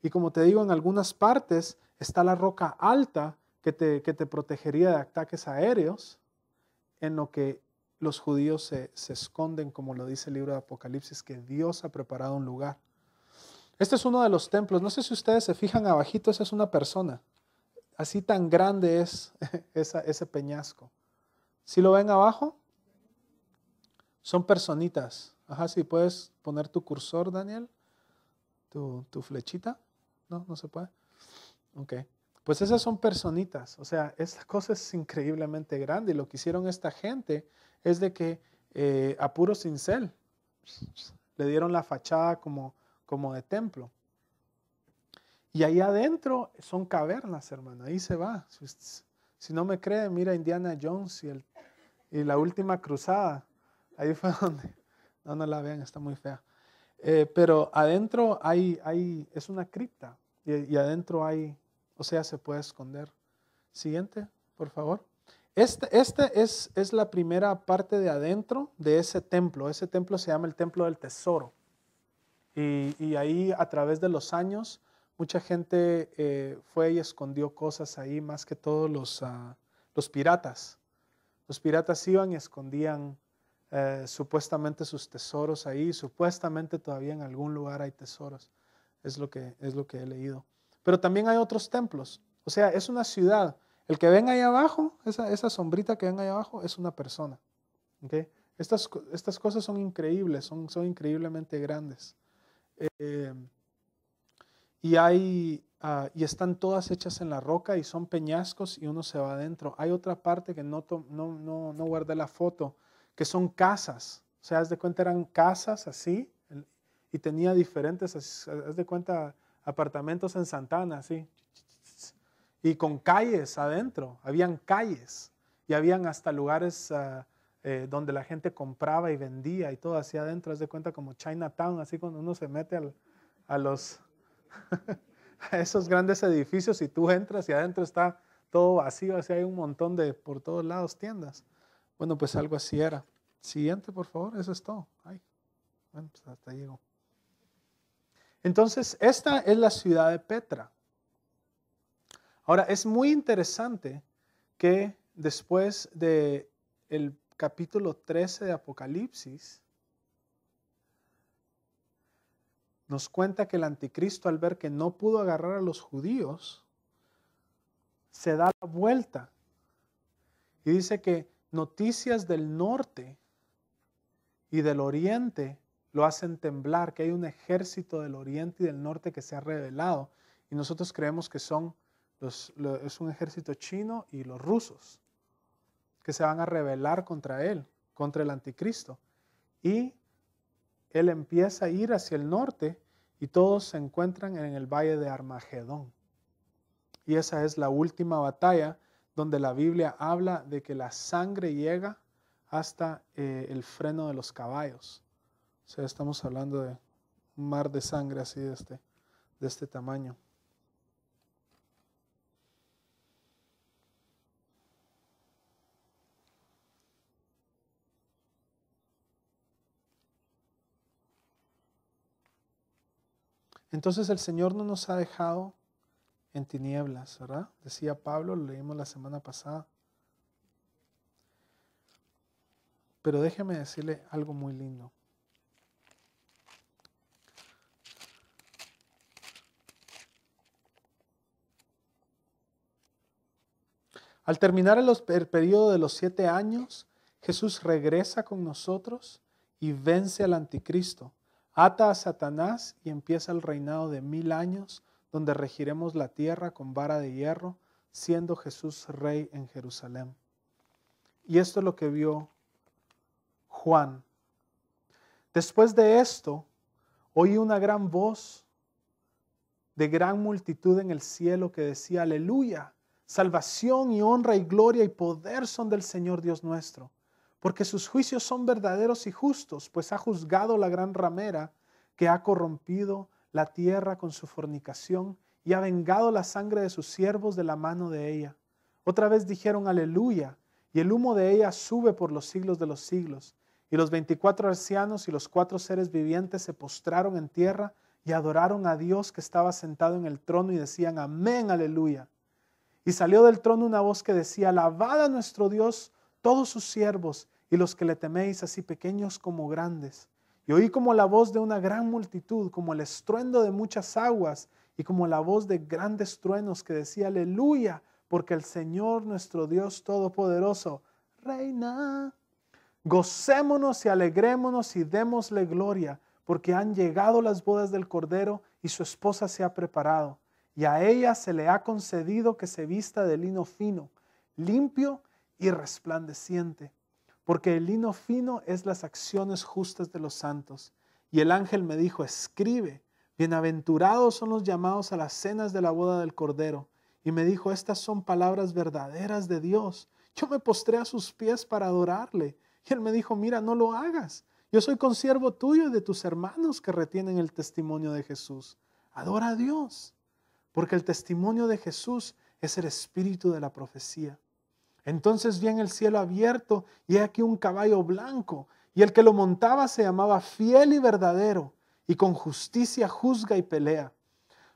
Y como te digo, en algunas partes está la roca alta que te protegería de ataques aéreos, en lo que los judíos se esconden, como lo dice el libro de Apocalipsis, que Dios ha preparado un lugar. Este es uno de los templos. No sé si ustedes se fijan abajito, esa es una persona. Así tan grande es ese peñasco. ¿Sí lo ven abajo? Son personitas. Ajá, si puedes poner tu cursor, Daniel, tu flechita. No, no se puede. Ok. Pues esas son personitas. O sea, esta cosa es increíblemente grande. Y lo que hicieron esta gente es de que a puro cincel le dieron la fachada como de templo. Y ahí adentro son cavernas, hermano. Ahí se va. Si no me cree, mira Indiana Jones y la última cruzada. Ahí fue donde. No la vean, está muy fea. Pero adentro es una cripta. Y adentro o sea, se puede esconder. Siguiente, por favor. Este es la primera parte de adentro de ese templo. Ese templo se llama el Templo del Tesoro. Y ahí a través de los años, mucha gente fue y escondió cosas ahí, más que todos los piratas. Los piratas iban y escondían supuestamente sus tesoros ahí. Supuestamente todavía en algún lugar hay tesoros. Es lo que he leído. Pero también hay otros templos. O sea, es una ciudad. El que ven ahí abajo, esa sombrita que ven ahí abajo, es una persona. ¿Okay? Estas cosas son increíbles, son increíblemente grandes. Eh, y están todas hechas en la roca y son peñascos y uno se va adentro. Hay otra parte que no guardé la foto, que son casas. O sea, haz de cuenta eran casas así y tenía diferentes, haz de cuenta apartamentos en Santana, así. Y con calles adentro, habían calles y habían hasta lugares donde la gente compraba y vendía y todo así adentro, haz de cuenta como Chinatown, así cuando uno se mete a esos grandes edificios y tú entras y adentro está todo vacío, así hay un montón de por todos lados tiendas. Bueno, pues algo así era. Siguiente, por favor, eso es todo. Ay, bueno, pues hasta llegó. Entonces, esta es la ciudad de Petra. Ahora, es muy interesante que después de el capítulo 13 de Apocalipsis, nos cuenta que el anticristo, al ver que no pudo agarrar a los judíos, se da la vuelta y dice que noticias del norte y del oriente lo hacen temblar, que hay un ejército del oriente y del norte que se ha rebelado. Y nosotros creemos que es un ejército chino y los rusos, que se van a rebelar contra él, contra el anticristo. Y él empieza a ir hacia el norte y todos se encuentran en el valle de Armagedón. Y esa es la última batalla donde la Biblia habla de que la sangre llega hasta el freno de los caballos. O sea, estamos hablando de un mar de sangre así de este tamaño. entonces el Señor no nos ha dejado en tinieblas, ¿verdad? Decía Pablo, lo leímos la semana pasada. Pero déjeme decirle algo muy lindo. Al terminar el periodo de los 7 años, Jesús regresa con nosotros y vence al anticristo, ata a Satanás y empieza el reinado de 1000 años, donde regiremos la tierra con vara de hierro, siendo Jesús rey en Jerusalén. Y esto es lo que vio Juan. Después de esto, oí una gran voz de gran multitud en el cielo que decía: aleluya, salvación y honra y gloria y poder son del Señor Dios nuestro, porque sus juicios son verdaderos y justos, pues ha juzgado la gran ramera que ha corrompido la tierra con su fornicación y ha vengado la sangre de sus siervos de la mano de ella. Otra vez dijeron aleluya, y el humo de ella sube por los siglos de los siglos. Y los 24 ancianos y los 4 seres vivientes se postraron en tierra y adoraron a Dios que estaba sentado en el trono y decían amén, aleluya. Y salió del trono una voz que decía: alabad a nuestro Dios todos sus siervos y los que le teméis, así pequeños como grandes. Y oí como la voz de una gran multitud, como el estruendo de muchas aguas y como la voz de grandes truenos que decía aleluya, porque el Señor nuestro Dios todopoderoso reina. Gocémonos y alegrémonos y démosle gloria, porque han llegado las bodas del Cordero y su esposa se ha preparado. Y a ella se le ha concedido que se vista de lino fino, limpio y resplandeciente, porque el lino fino es las acciones justas de los santos. Y el ángel me dijo: escribe, bienaventurados son los llamados a las cenas de la boda del Cordero. Y me dijo: estas son palabras verdaderas de Dios. Yo me postré a sus pies para adorarle. Y él me dijo: mira, no lo hagas. Yo soy consiervo tuyo y de tus hermanos que retienen el testimonio de Jesús. Adora a Dios, porque el testimonio de Jesús es el espíritu de la profecía. Entonces vi en el cielo abierto y he aquí un caballo blanco, y el que lo montaba se llamaba Fiel y Verdadero, y con justicia juzga y pelea.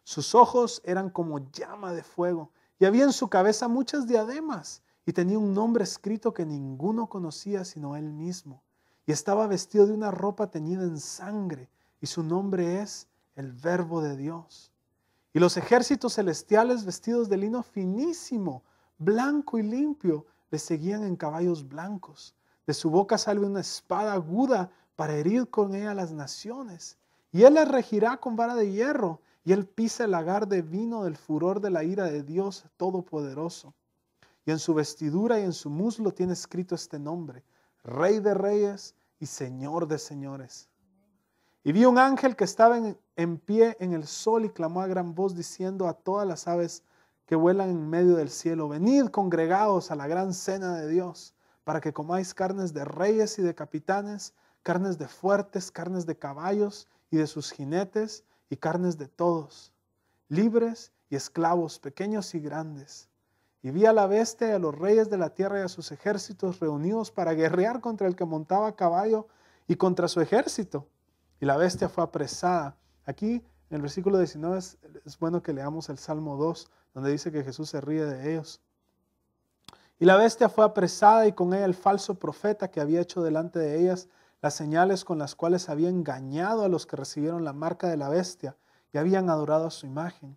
Sus ojos eran como llama de fuego, y había en su cabeza muchas diademas, y tenía un nombre escrito que ninguno conocía sino él mismo. Y estaba vestido de una ropa teñida en sangre, y su nombre es el Verbo de Dios. Y los ejércitos celestiales, vestidos de lino finísimo, blanco y limpio, le seguían en caballos blancos. De su boca sale una espada aguda para herir con ella a las naciones. Y él les regirá con vara de hierro, y él pisa el lagar de vino del furor de la ira de Dios Todopoderoso. Y en su vestidura y en su muslo tiene escrito este nombre: Rey de Reyes y Señor de Señores. Y vi un ángel que estaba en pie en el sol y clamó a gran voz diciendo a todas las aves que vuelan en medio del cielo: venid, congregaos a la gran cena de Dios, para que comáis carnes de reyes y de capitanes, carnes de fuertes, carnes de caballos y de sus jinetes, y carnes de todos, libres y esclavos, pequeños y grandes. Y vi a la bestia y a los reyes de la tierra y a sus ejércitos reunidos para guerrear contra el que montaba a caballo y contra su ejército. Y la bestia fue apresada. Aquí en el versículo 19 es bueno que leamos el Salmo 2, donde dice que Jesús se ríe de ellos. Y la bestia fue apresada y con ella el falso profeta que había hecho delante de ellas las señales con las cuales había engañado a los que recibieron la marca de la bestia y habían adorado a su imagen.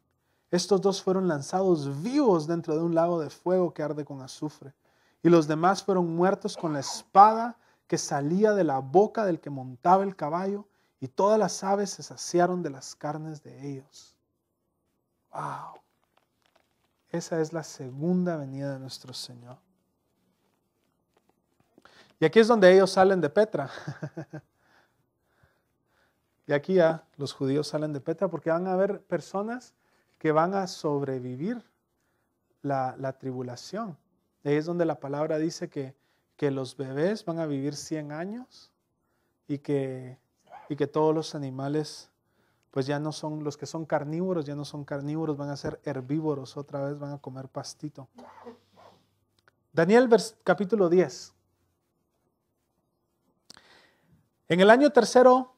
Estos dos fueron lanzados vivos dentro de un lago de fuego que arde con azufre. Y los demás fueron muertos con la espada que salía de la boca del que montaba el caballo, y todas las aves se saciaron de las carnes de ellos. ¡Wow! Esa es la segunda venida de nuestro Señor. Y aquí es donde ellos salen de Petra. Y aquí ya los judíos salen de Petra porque van a haber personas que van a sobrevivir la tribulación. Ahí es donde la palabra dice que los bebés van a vivir 100 años y que todos los animales, pues ya no son, los que son carnívoros, ya no son carnívoros, van a ser herbívoros, otra vez van a comer pastito. Daniel capítulo 10. En el año tercero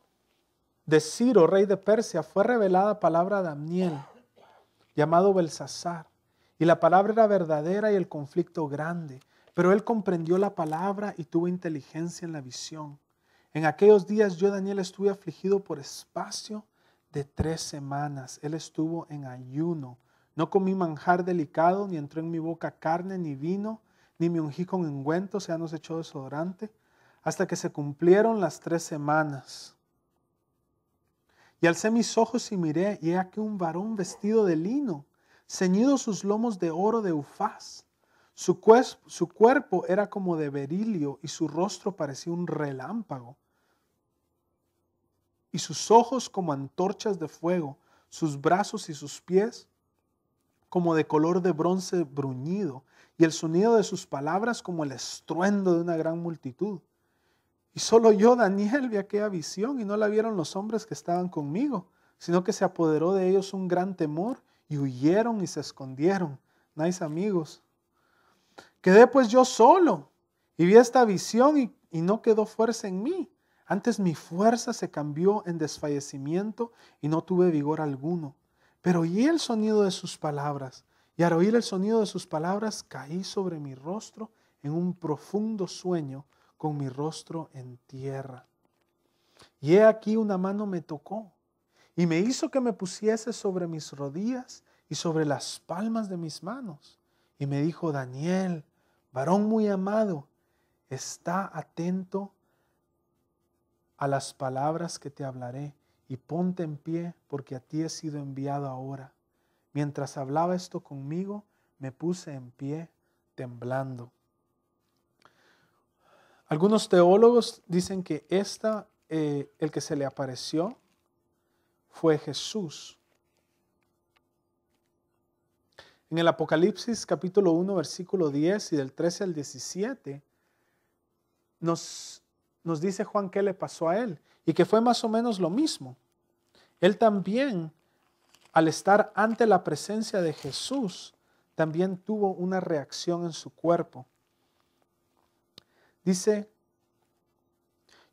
de Ciro, rey de Persia, fue revelada palabra a Daniel, llamado Belsasar. Y la palabra era verdadera y el conflicto grande. Pero él comprendió la palabra y tuvo inteligencia en la visión. En aquellos días yo, Daniel, estuve afligido por espacio de 3 semanas. Él estuvo en ayuno. No comí manjar delicado, ni entró en mi boca carne, ni vino, ni me ungí con ungüento, o sea, no se echó desodorante, hasta que se cumplieron las 3 semanas. Y alcé mis ojos y miré, y he aquí un varón vestido de lino, ceñido sus lomos de oro de Ufaz. Su cuerpo era como de berilio, y su rostro parecía un relámpago. Y sus ojos como antorchas de fuego, sus brazos y sus pies como de color de bronce bruñido, y el sonido de sus palabras como el estruendo de una gran multitud. Y solo yo, Daniel, vi aquella visión, y no la vieron los hombres que estaban conmigo, sino que se apoderó de ellos un gran temor, y huyeron y se escondieron. Nice amigos. Quedé pues yo solo, y vi esta visión, y no quedó fuerza en mí. Antes mi fuerza se cambió en desfallecimiento, y no tuve vigor alguno. Pero oí el sonido de sus palabras, y al oír el sonido de sus palabras caí sobre mi rostro en un profundo sueño, con mi rostro en tierra. Y he aquí una mano me tocó, y me hizo que me pusiese sobre mis rodillas y sobre las palmas de mis manos. Y me dijo: Daniel, varón muy amado, está atento a las palabras que te hablaré, y ponte en pie, porque a ti he sido enviado ahora. Mientras hablaba esto conmigo, me puse en pie, temblando. Algunos teólogos dicen que el que se le apareció fue Jesús. En el Apocalipsis capítulo 1, versículo 10 y del 13 al 17, nos dice Juan qué le pasó a él y que fue más o menos lo mismo. Él también, al estar ante la presencia de Jesús, también tuvo una reacción en su cuerpo. Dice: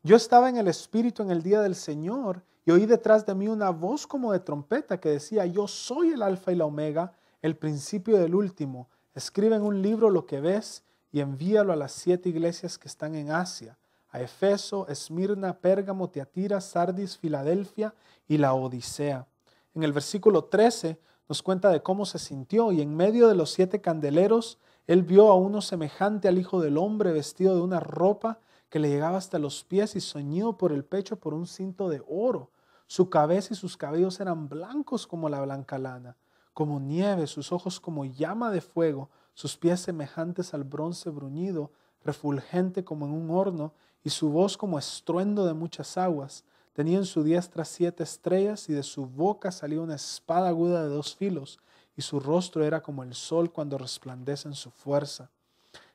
yo estaba en el Espíritu en el día del Señor, y oí detrás de mí una voz como de trompeta que decía: yo soy el Alfa y la Omega, el principio y el último. Escribe en un libro lo que ves y envíalo a las 7 iglesias que están en Asia: a Efeso, Esmirna, Pérgamo, Tiatira, Sardis, Filadelfia y la Odisea. En el versículo 13 nos cuenta de cómo se sintió: y en medio de los 7 candeleros él vio a uno semejante al Hijo del Hombre, vestido de una ropa que le llegaba hasta los pies y ceñido por el pecho por un cinto de oro. Su cabeza y sus cabellos eran blancos como la blanca lana, como nieve, sus ojos como llama de fuego, sus pies semejantes al bronce bruñido, refulgente como en un horno, y su voz como estruendo de muchas aguas. Tenía en su diestra 7 estrellas, y de su boca salía una espada aguda de 2 filos, y su rostro era como el sol cuando resplandece en su fuerza.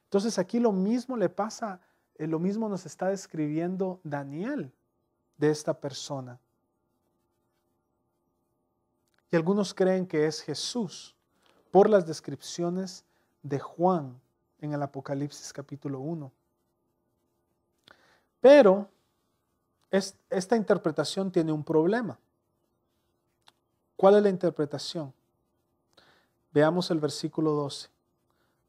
Entonces aquí lo mismo le pasa, lo mismo nos está describiendo Daniel de esta persona. Y algunos creen que es Jesús por las descripciones de Juan en el Apocalipsis capítulo 1. Pero esta interpretación tiene un problema. ¿Cuál es la interpretación? Veamos el versículo 12.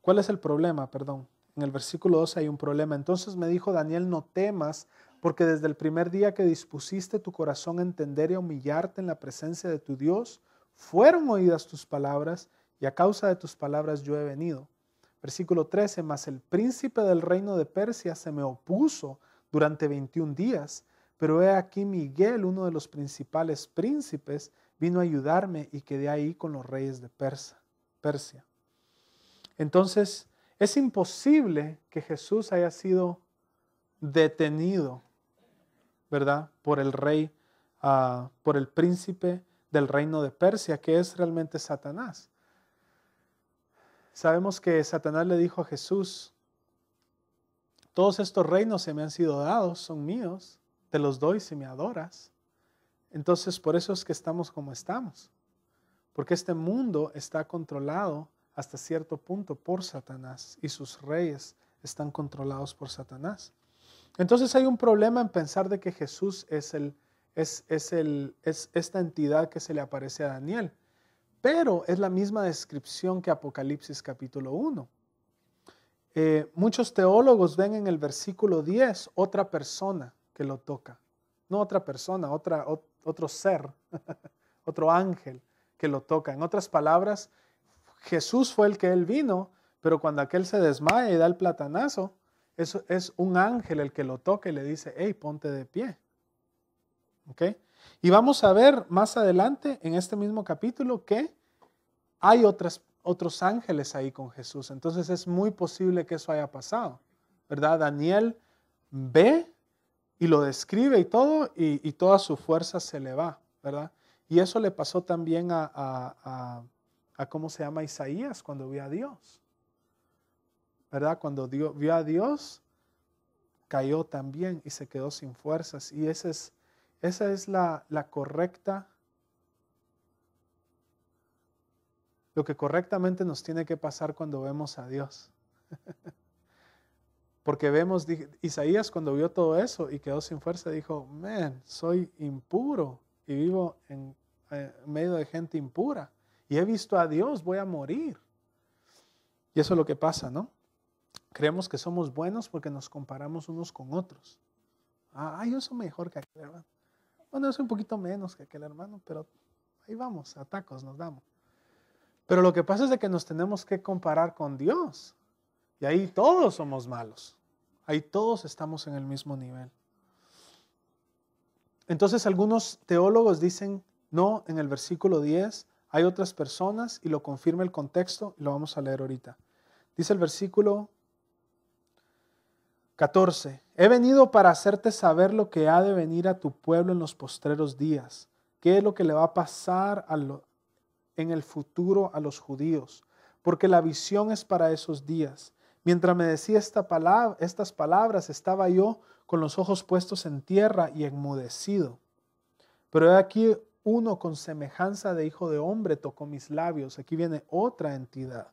¿Cuál es el problema? Perdón. En el versículo 12 hay un problema. Entonces me dijo Daniel: no temas, porque desde el primer día que dispusiste tu corazón a entender y a humillarte en la presencia de tu Dios, fueron oídas tus palabras, y a causa de tus palabras yo he venido. Versículo 13, mas el príncipe del reino de Persia se me opuso durante 21 días, pero he aquí Miguel, uno de los principales príncipes, vino a ayudarme y quedé ahí con los reyes de Persia. Entonces, es imposible que Jesús haya sido detenido, ¿verdad?, por el rey, por el príncipe del reino de Persia, que es realmente Satanás. Sabemos que Satanás le dijo a Jesús: todos estos reinos se me han sido dados, son míos, te los doy si me adoras. Entonces, por eso es que estamos como estamos, porque este mundo está controlado hasta cierto punto por Satanás, y sus reyes están controlados por Satanás. Entonces hay un problema en pensar de que Jesús es el es esta entidad que se le aparece a Daniel. Pero es la misma descripción que Apocalipsis capítulo 1. Muchos teólogos ven en el versículo 10 otra persona que lo toca. No otra persona, otro ser, otro ángel que lo toca. En otras palabras, Jesús fue el que él vino, pero cuando aquel se desmaya y da el platanazo, eso es un ángel el que lo toca y le dice, hey, ponte de pie. ¿Okay? Y vamos a ver más adelante en este mismo capítulo que hay otros ángeles ahí con Jesús. Entonces es muy posible que eso haya pasado, ¿verdad? Daniel ve y lo describe y todo, y toda su fuerza se le va, ¿verdad? Y eso le pasó también a ¿cómo se llama? Isaías cuando vio a Dios, ¿verdad? Cuando vio a Dios, cayó también y se quedó sin fuerzas. Y esa es la correcta, lo que correctamente nos tiene que pasar cuando vemos a Dios. Porque vemos, Isaías cuando vio todo eso y quedó sin fuerza, dijo, man, soy impuro y vivo en medio de gente impura. Y he visto a Dios, voy a morir. Y eso es lo que pasa, ¿no? Creemos que somos buenos porque nos comparamos unos con otros. Yo soy mejor que aquel hermano. Bueno, yo soy un poquito menos que aquel hermano, pero ahí vamos, a tacos nos damos. Pero lo que pasa es de que nos tenemos que comparar con Dios. Y ahí todos somos malos. Ahí todos estamos en el mismo nivel. Entonces algunos teólogos dicen, no, en el versículo 10 hay otras personas y lo confirma el contexto y lo vamos a leer ahorita. Dice el versículo 14, he venido para hacerte saber lo que ha de venir a tu pueblo en los postreros días. ¿Qué es lo que le va a pasar en el futuro a los judíos? Porque la visión es para esos días. Mientras me decía estas palabras, estaba yo con los ojos puestos en tierra y enmudecido. Pero he aquí uno con semejanza de hijo de hombre tocó mis labios. Aquí viene otra entidad.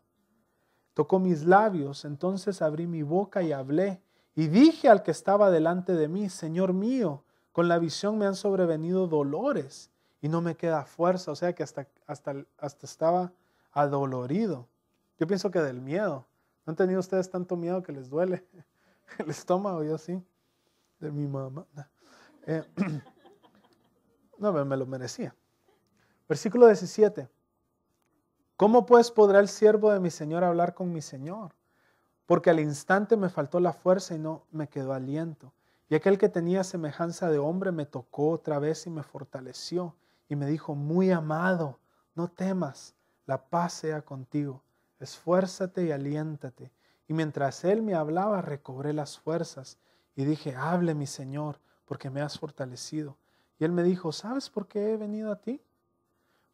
Tocó mis labios, entonces abrí mi boca y hablé. Y dije al que estaba delante de mí, Señor mío, con la visión me han sobrevenido dolores y no me queda fuerza. O sea que hasta estaba adolorido. Yo pienso que del miedo. ¿No han tenido ustedes tanto miedo que les duele el estómago? Yo sí, de mi mamá. No, me lo merecía. Versículo 17. ¿Cómo pues podrá el siervo de mi Señor hablar con mi Señor? Porque al instante me faltó la fuerza y no me quedó aliento. Y aquel que tenía semejanza de hombre me tocó otra vez y me fortaleció. Y me dijo, muy amado, no temas, la paz sea contigo. Esfuérzate y aliéntate. Y mientras él me hablaba, recobré las fuerzas. Y dije, hable mi Señor, porque me has fortalecido. Y él me dijo, ¿sabes por qué he venido a ti?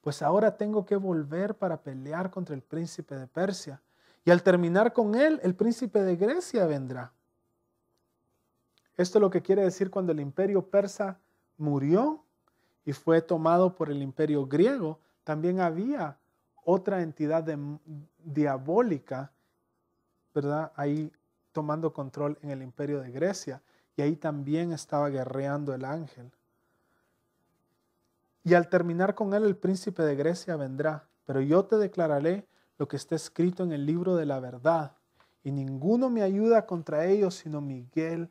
Pues ahora tengo que volver para pelear contra el príncipe de Persia. Y al terminar con él, el príncipe de Grecia vendrá. Esto es lo que quiere decir cuando el imperio persa murió y fue tomado por el imperio griego. También había otra entidad diabólica, ¿verdad? Ahí tomando control en el imperio de Grecia. Y ahí también estaba guerreando el ángel. Y al terminar con él, el príncipe de Grecia vendrá. Pero yo te declararé lo que está escrito en el libro de la verdad. Y ninguno me ayuda contra ellos, sino Miguel,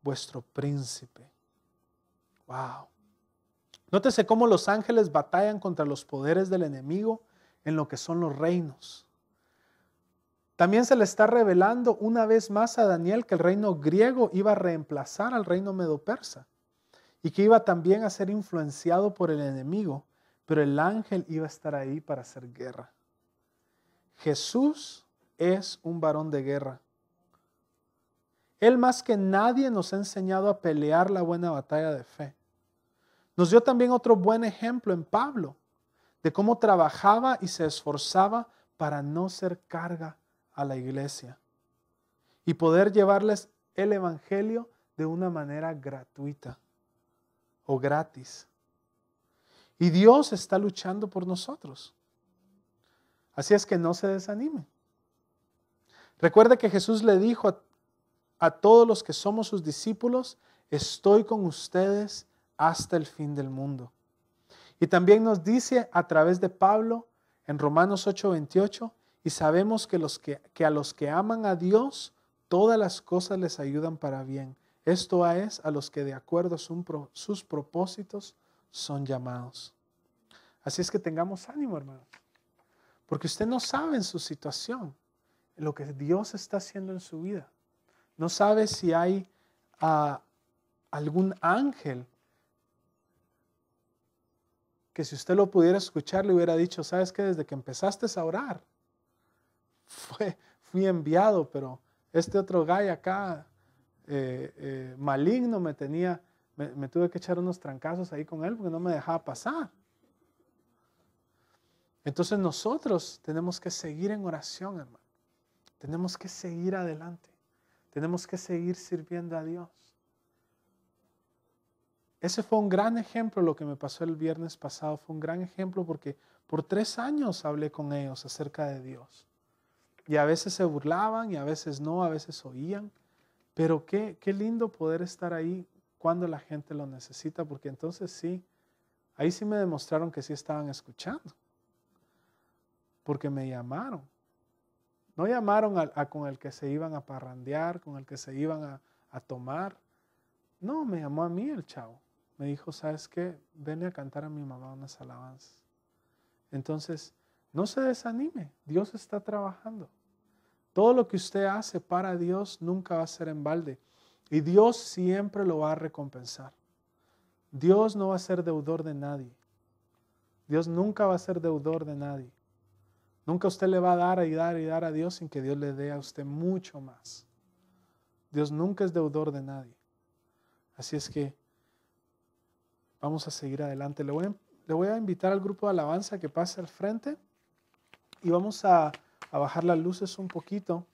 vuestro príncipe. Wow. Nótese cómo los ángeles batallan contra los poderes del enemigo en lo que son los reinos. También se le está revelando una vez más a Daniel que el reino griego iba a reemplazar al reino medo-persa y que iba también a ser influenciado por el enemigo, pero el ángel iba a estar ahí para hacer guerra. Jesús es un varón de guerra. Él más que nadie nos ha enseñado a pelear la buena batalla de fe. Nos dio también otro buen ejemplo en Pablo, de cómo trabajaba y se esforzaba para no ser carga a la iglesia y poder llevarles el evangelio de una manera gratuita o gratis. Y Dios está luchando por nosotros. Así es que no se desanime. Recuerde que Jesús le dijo a todos los que somos sus discípulos, estoy con ustedes hasta el fin del mundo. Y también nos dice a través de Pablo en Romanos 8:28, y sabemos que a los que aman a Dios, todas las cosas les ayudan para bien. Esto es, a los que de acuerdo a sus propósitos son llamados. Así es que tengamos ánimo, hermanos, porque usted no sabe en su situación lo que Dios está haciendo en su vida. No sabe si hay algún ángel que si usted lo pudiera escuchar le hubiera dicho, ¿sabes qué? Desde que empezaste a orar, fui enviado, pero este otro gallo acá, maligno, me tuve que echar unos trancazos ahí con él porque no me dejaba pasar. Entonces nosotros tenemos que seguir en oración, hermano. Tenemos que seguir adelante. Tenemos que seguir sirviendo a Dios. Ese fue un gran ejemplo, lo que me pasó el viernes pasado. Fue un gran ejemplo porque por 3 años hablé con ellos acerca de Dios. Y a veces se burlaban y a veces no, a veces oían. Pero qué lindo poder estar ahí cuando la gente lo necesita, porque entonces sí, ahí sí me demostraron que sí estaban escuchando. Porque me llamaron. No llamaron con el que se iban a parrandear, con el que se iban a tomar. No, me llamó a mí el chavo. Me dijo, ¿sabes qué? Ven a cantar a mi mamá unas alabanzas. Entonces, no se desanime. Dios está trabajando. Todo lo que usted hace para Dios nunca va a ser en balde. Y Dios siempre lo va a recompensar. Dios no va a ser deudor de nadie. Dios nunca va a ser deudor de nadie. Nunca usted le va a dar y dar y dar a Dios sin que Dios le dé a usted mucho más. Dios nunca es deudor de nadie. Así es que vamos a seguir adelante. Le voy a invitar al grupo de alabanza que pase al frente y vamos a bajar las luces un poquito.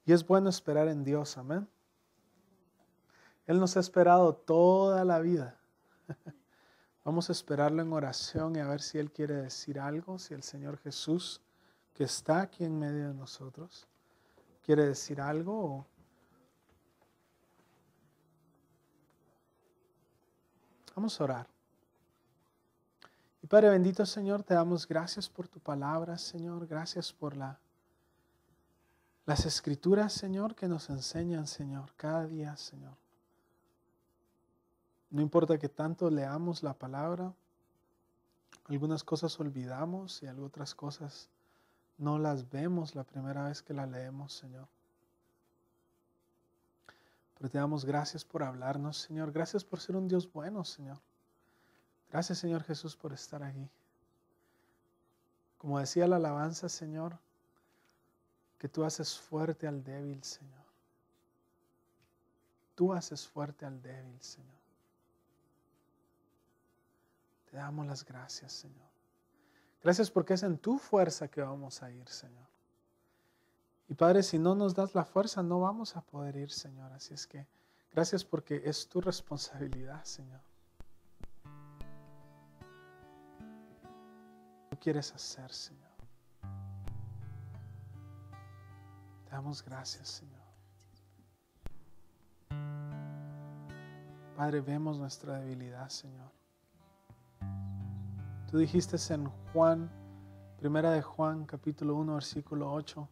Y es bueno esperar en Dios, amén. Él nos ha esperado toda la vida. Vamos a esperarlo en oración y a ver si Él quiere decir algo, si el Señor Jesús, que está aquí en medio de nosotros, quiere decir algo. Vamos a orar. Y Padre bendito, Señor, te damos gracias por tu palabra, Señor. Gracias por las escrituras, Señor, que nos enseñan, Señor, cada día, Señor. No importa que tanto leamos la palabra, algunas cosas olvidamos y otras cosas no las vemos la primera vez que la leemos, Señor. Pero te damos gracias por hablarnos, Señor. Gracias por ser un Dios bueno, Señor. Gracias, Señor Jesús, por estar aquí. Como decía la alabanza, Señor, que tú haces fuerte al débil, Señor. Tú haces fuerte al débil, Señor. Te damos las gracias, Señor. Gracias porque es en tu fuerza que vamos a ir, Señor. Y Padre, si no nos das la fuerza, no vamos a poder ir, Señor. Así es que gracias porque es tu responsabilidad, Señor. Tú quieres hacer, Señor. Te damos gracias, Señor. Padre, vemos nuestra debilidad, Señor. Tú dijiste en Primera de Juan, capítulo 1, versículo 8,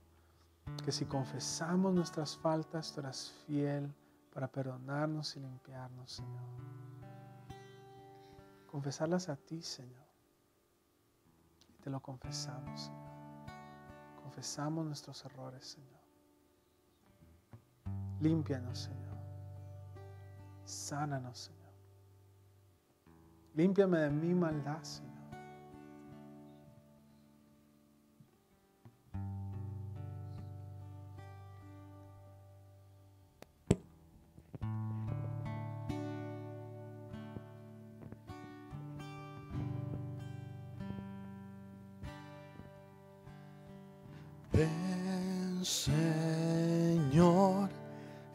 que si confesamos nuestras faltas, tú eras fiel para perdonarnos y limpiarnos, Señor. Confesarlas a ti, Señor. Y te lo confesamos, Señor. Confesamos nuestros errores, Señor. Límpianos, Señor. Sánanos, Señor. Límpiame de mi maldad, Señor. Ven, Señor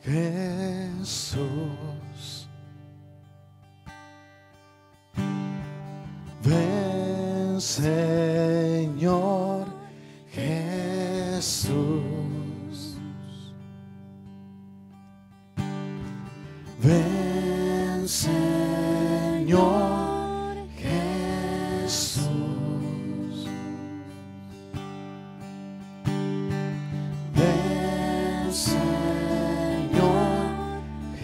Jesús. Ven. Señor Jesús. Ven, Señor Jesús. Ven, Señor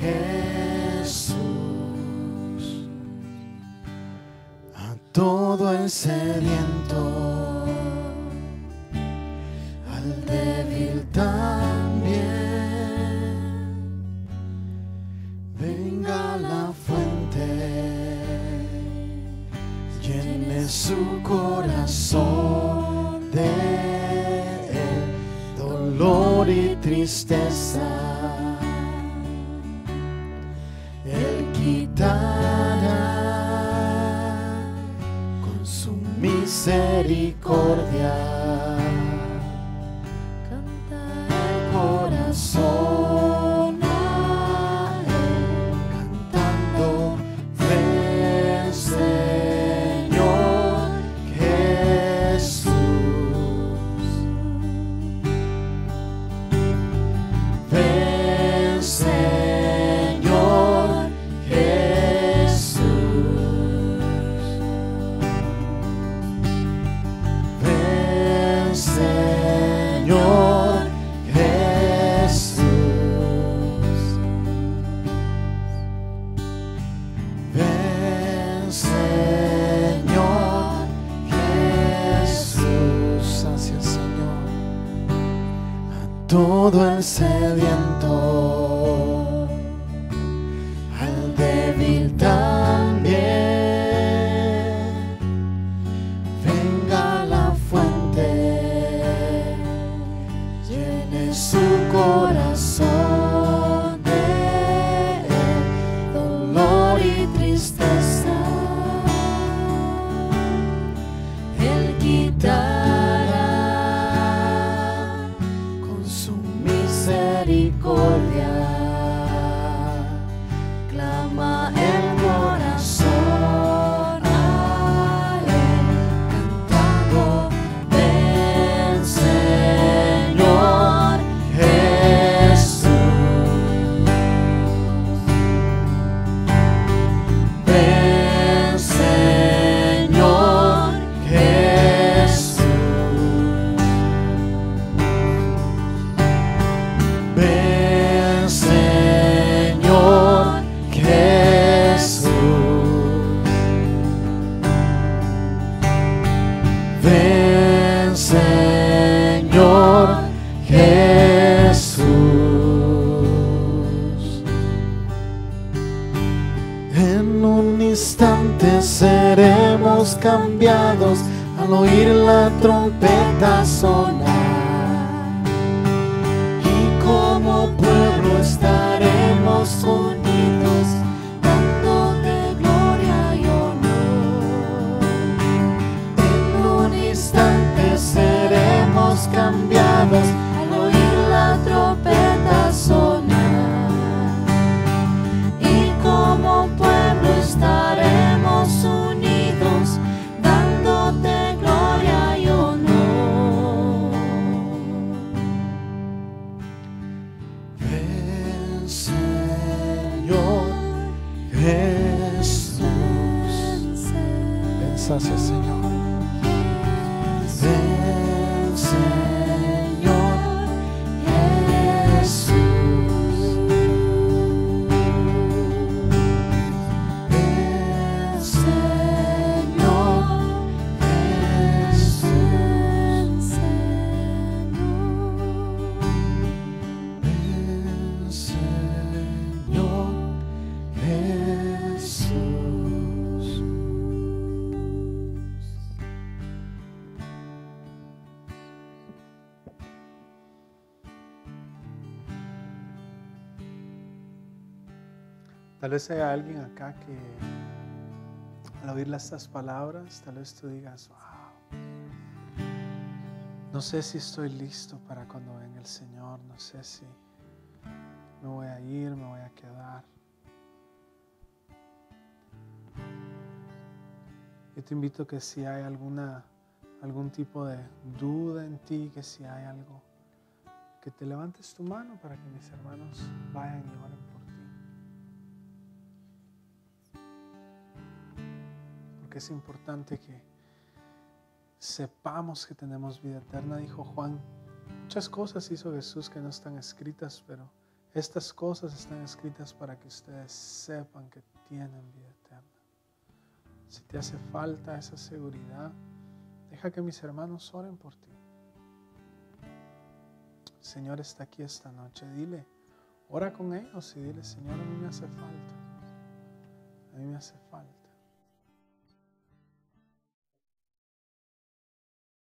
Jesús. A todo el sediento, al débil también, venga la fuente, llene su corazón de dolor y tristeza. Él quitará con su misericordia. Canta el corazón a Él, cantando: ven, Señor Jesús. Ven, Señor Jesús. Ven, Señor Jesús. Ven, Señor Jesús. Gracias, Señor. A todo el sediento, al débil también, venga la fuente, llene su corazón de dolor y tristeza. Él quitará con su misericordia. Clama el corazón a Él, cantando: ven, Señor Jesús. Ven, Señor Jesús. Ven, Señor Jesús. Ven, Señor Jesús. En un instante seremos cambiados al oír la trompeta sonar. Y como pueblo estaremos unidos, dándote gloria y honor. En un instante seremos cambiados al oír la trompeta sonar. Y como pueblo estaremos unidos, dándote gloria y honor. Ven, Señor Jesús. Ven, gracias, Señor. Ven, Señor Jesús. Ven, Señor Jesús. Ven, Señor Jesús. Tal vez haya alguien acá que al oír estas palabras, tal vez tú digas: wow, no sé si estoy listo para cuando venga el Señor, no sé si me voy a ir, me voy a quedar. Yo te invito que si hay algún tipo de duda en ti, que si hay algo, que te levantes tu mano para que mis hermanos vayan y oren por ti. Porque es importante que sepamos que tenemos vida eterna, dijo Juan. Muchas cosas hizo Jesús que no están escritas, pero estas cosas están escritas para que ustedes sepan que tienen vida eterna. Si te hace falta esa seguridad, deja que mis hermanos oren por ti. El Señor está aquí esta noche. Dile, ora con ellos y dile, Señor, a mí me hace falta. A mí me hace falta.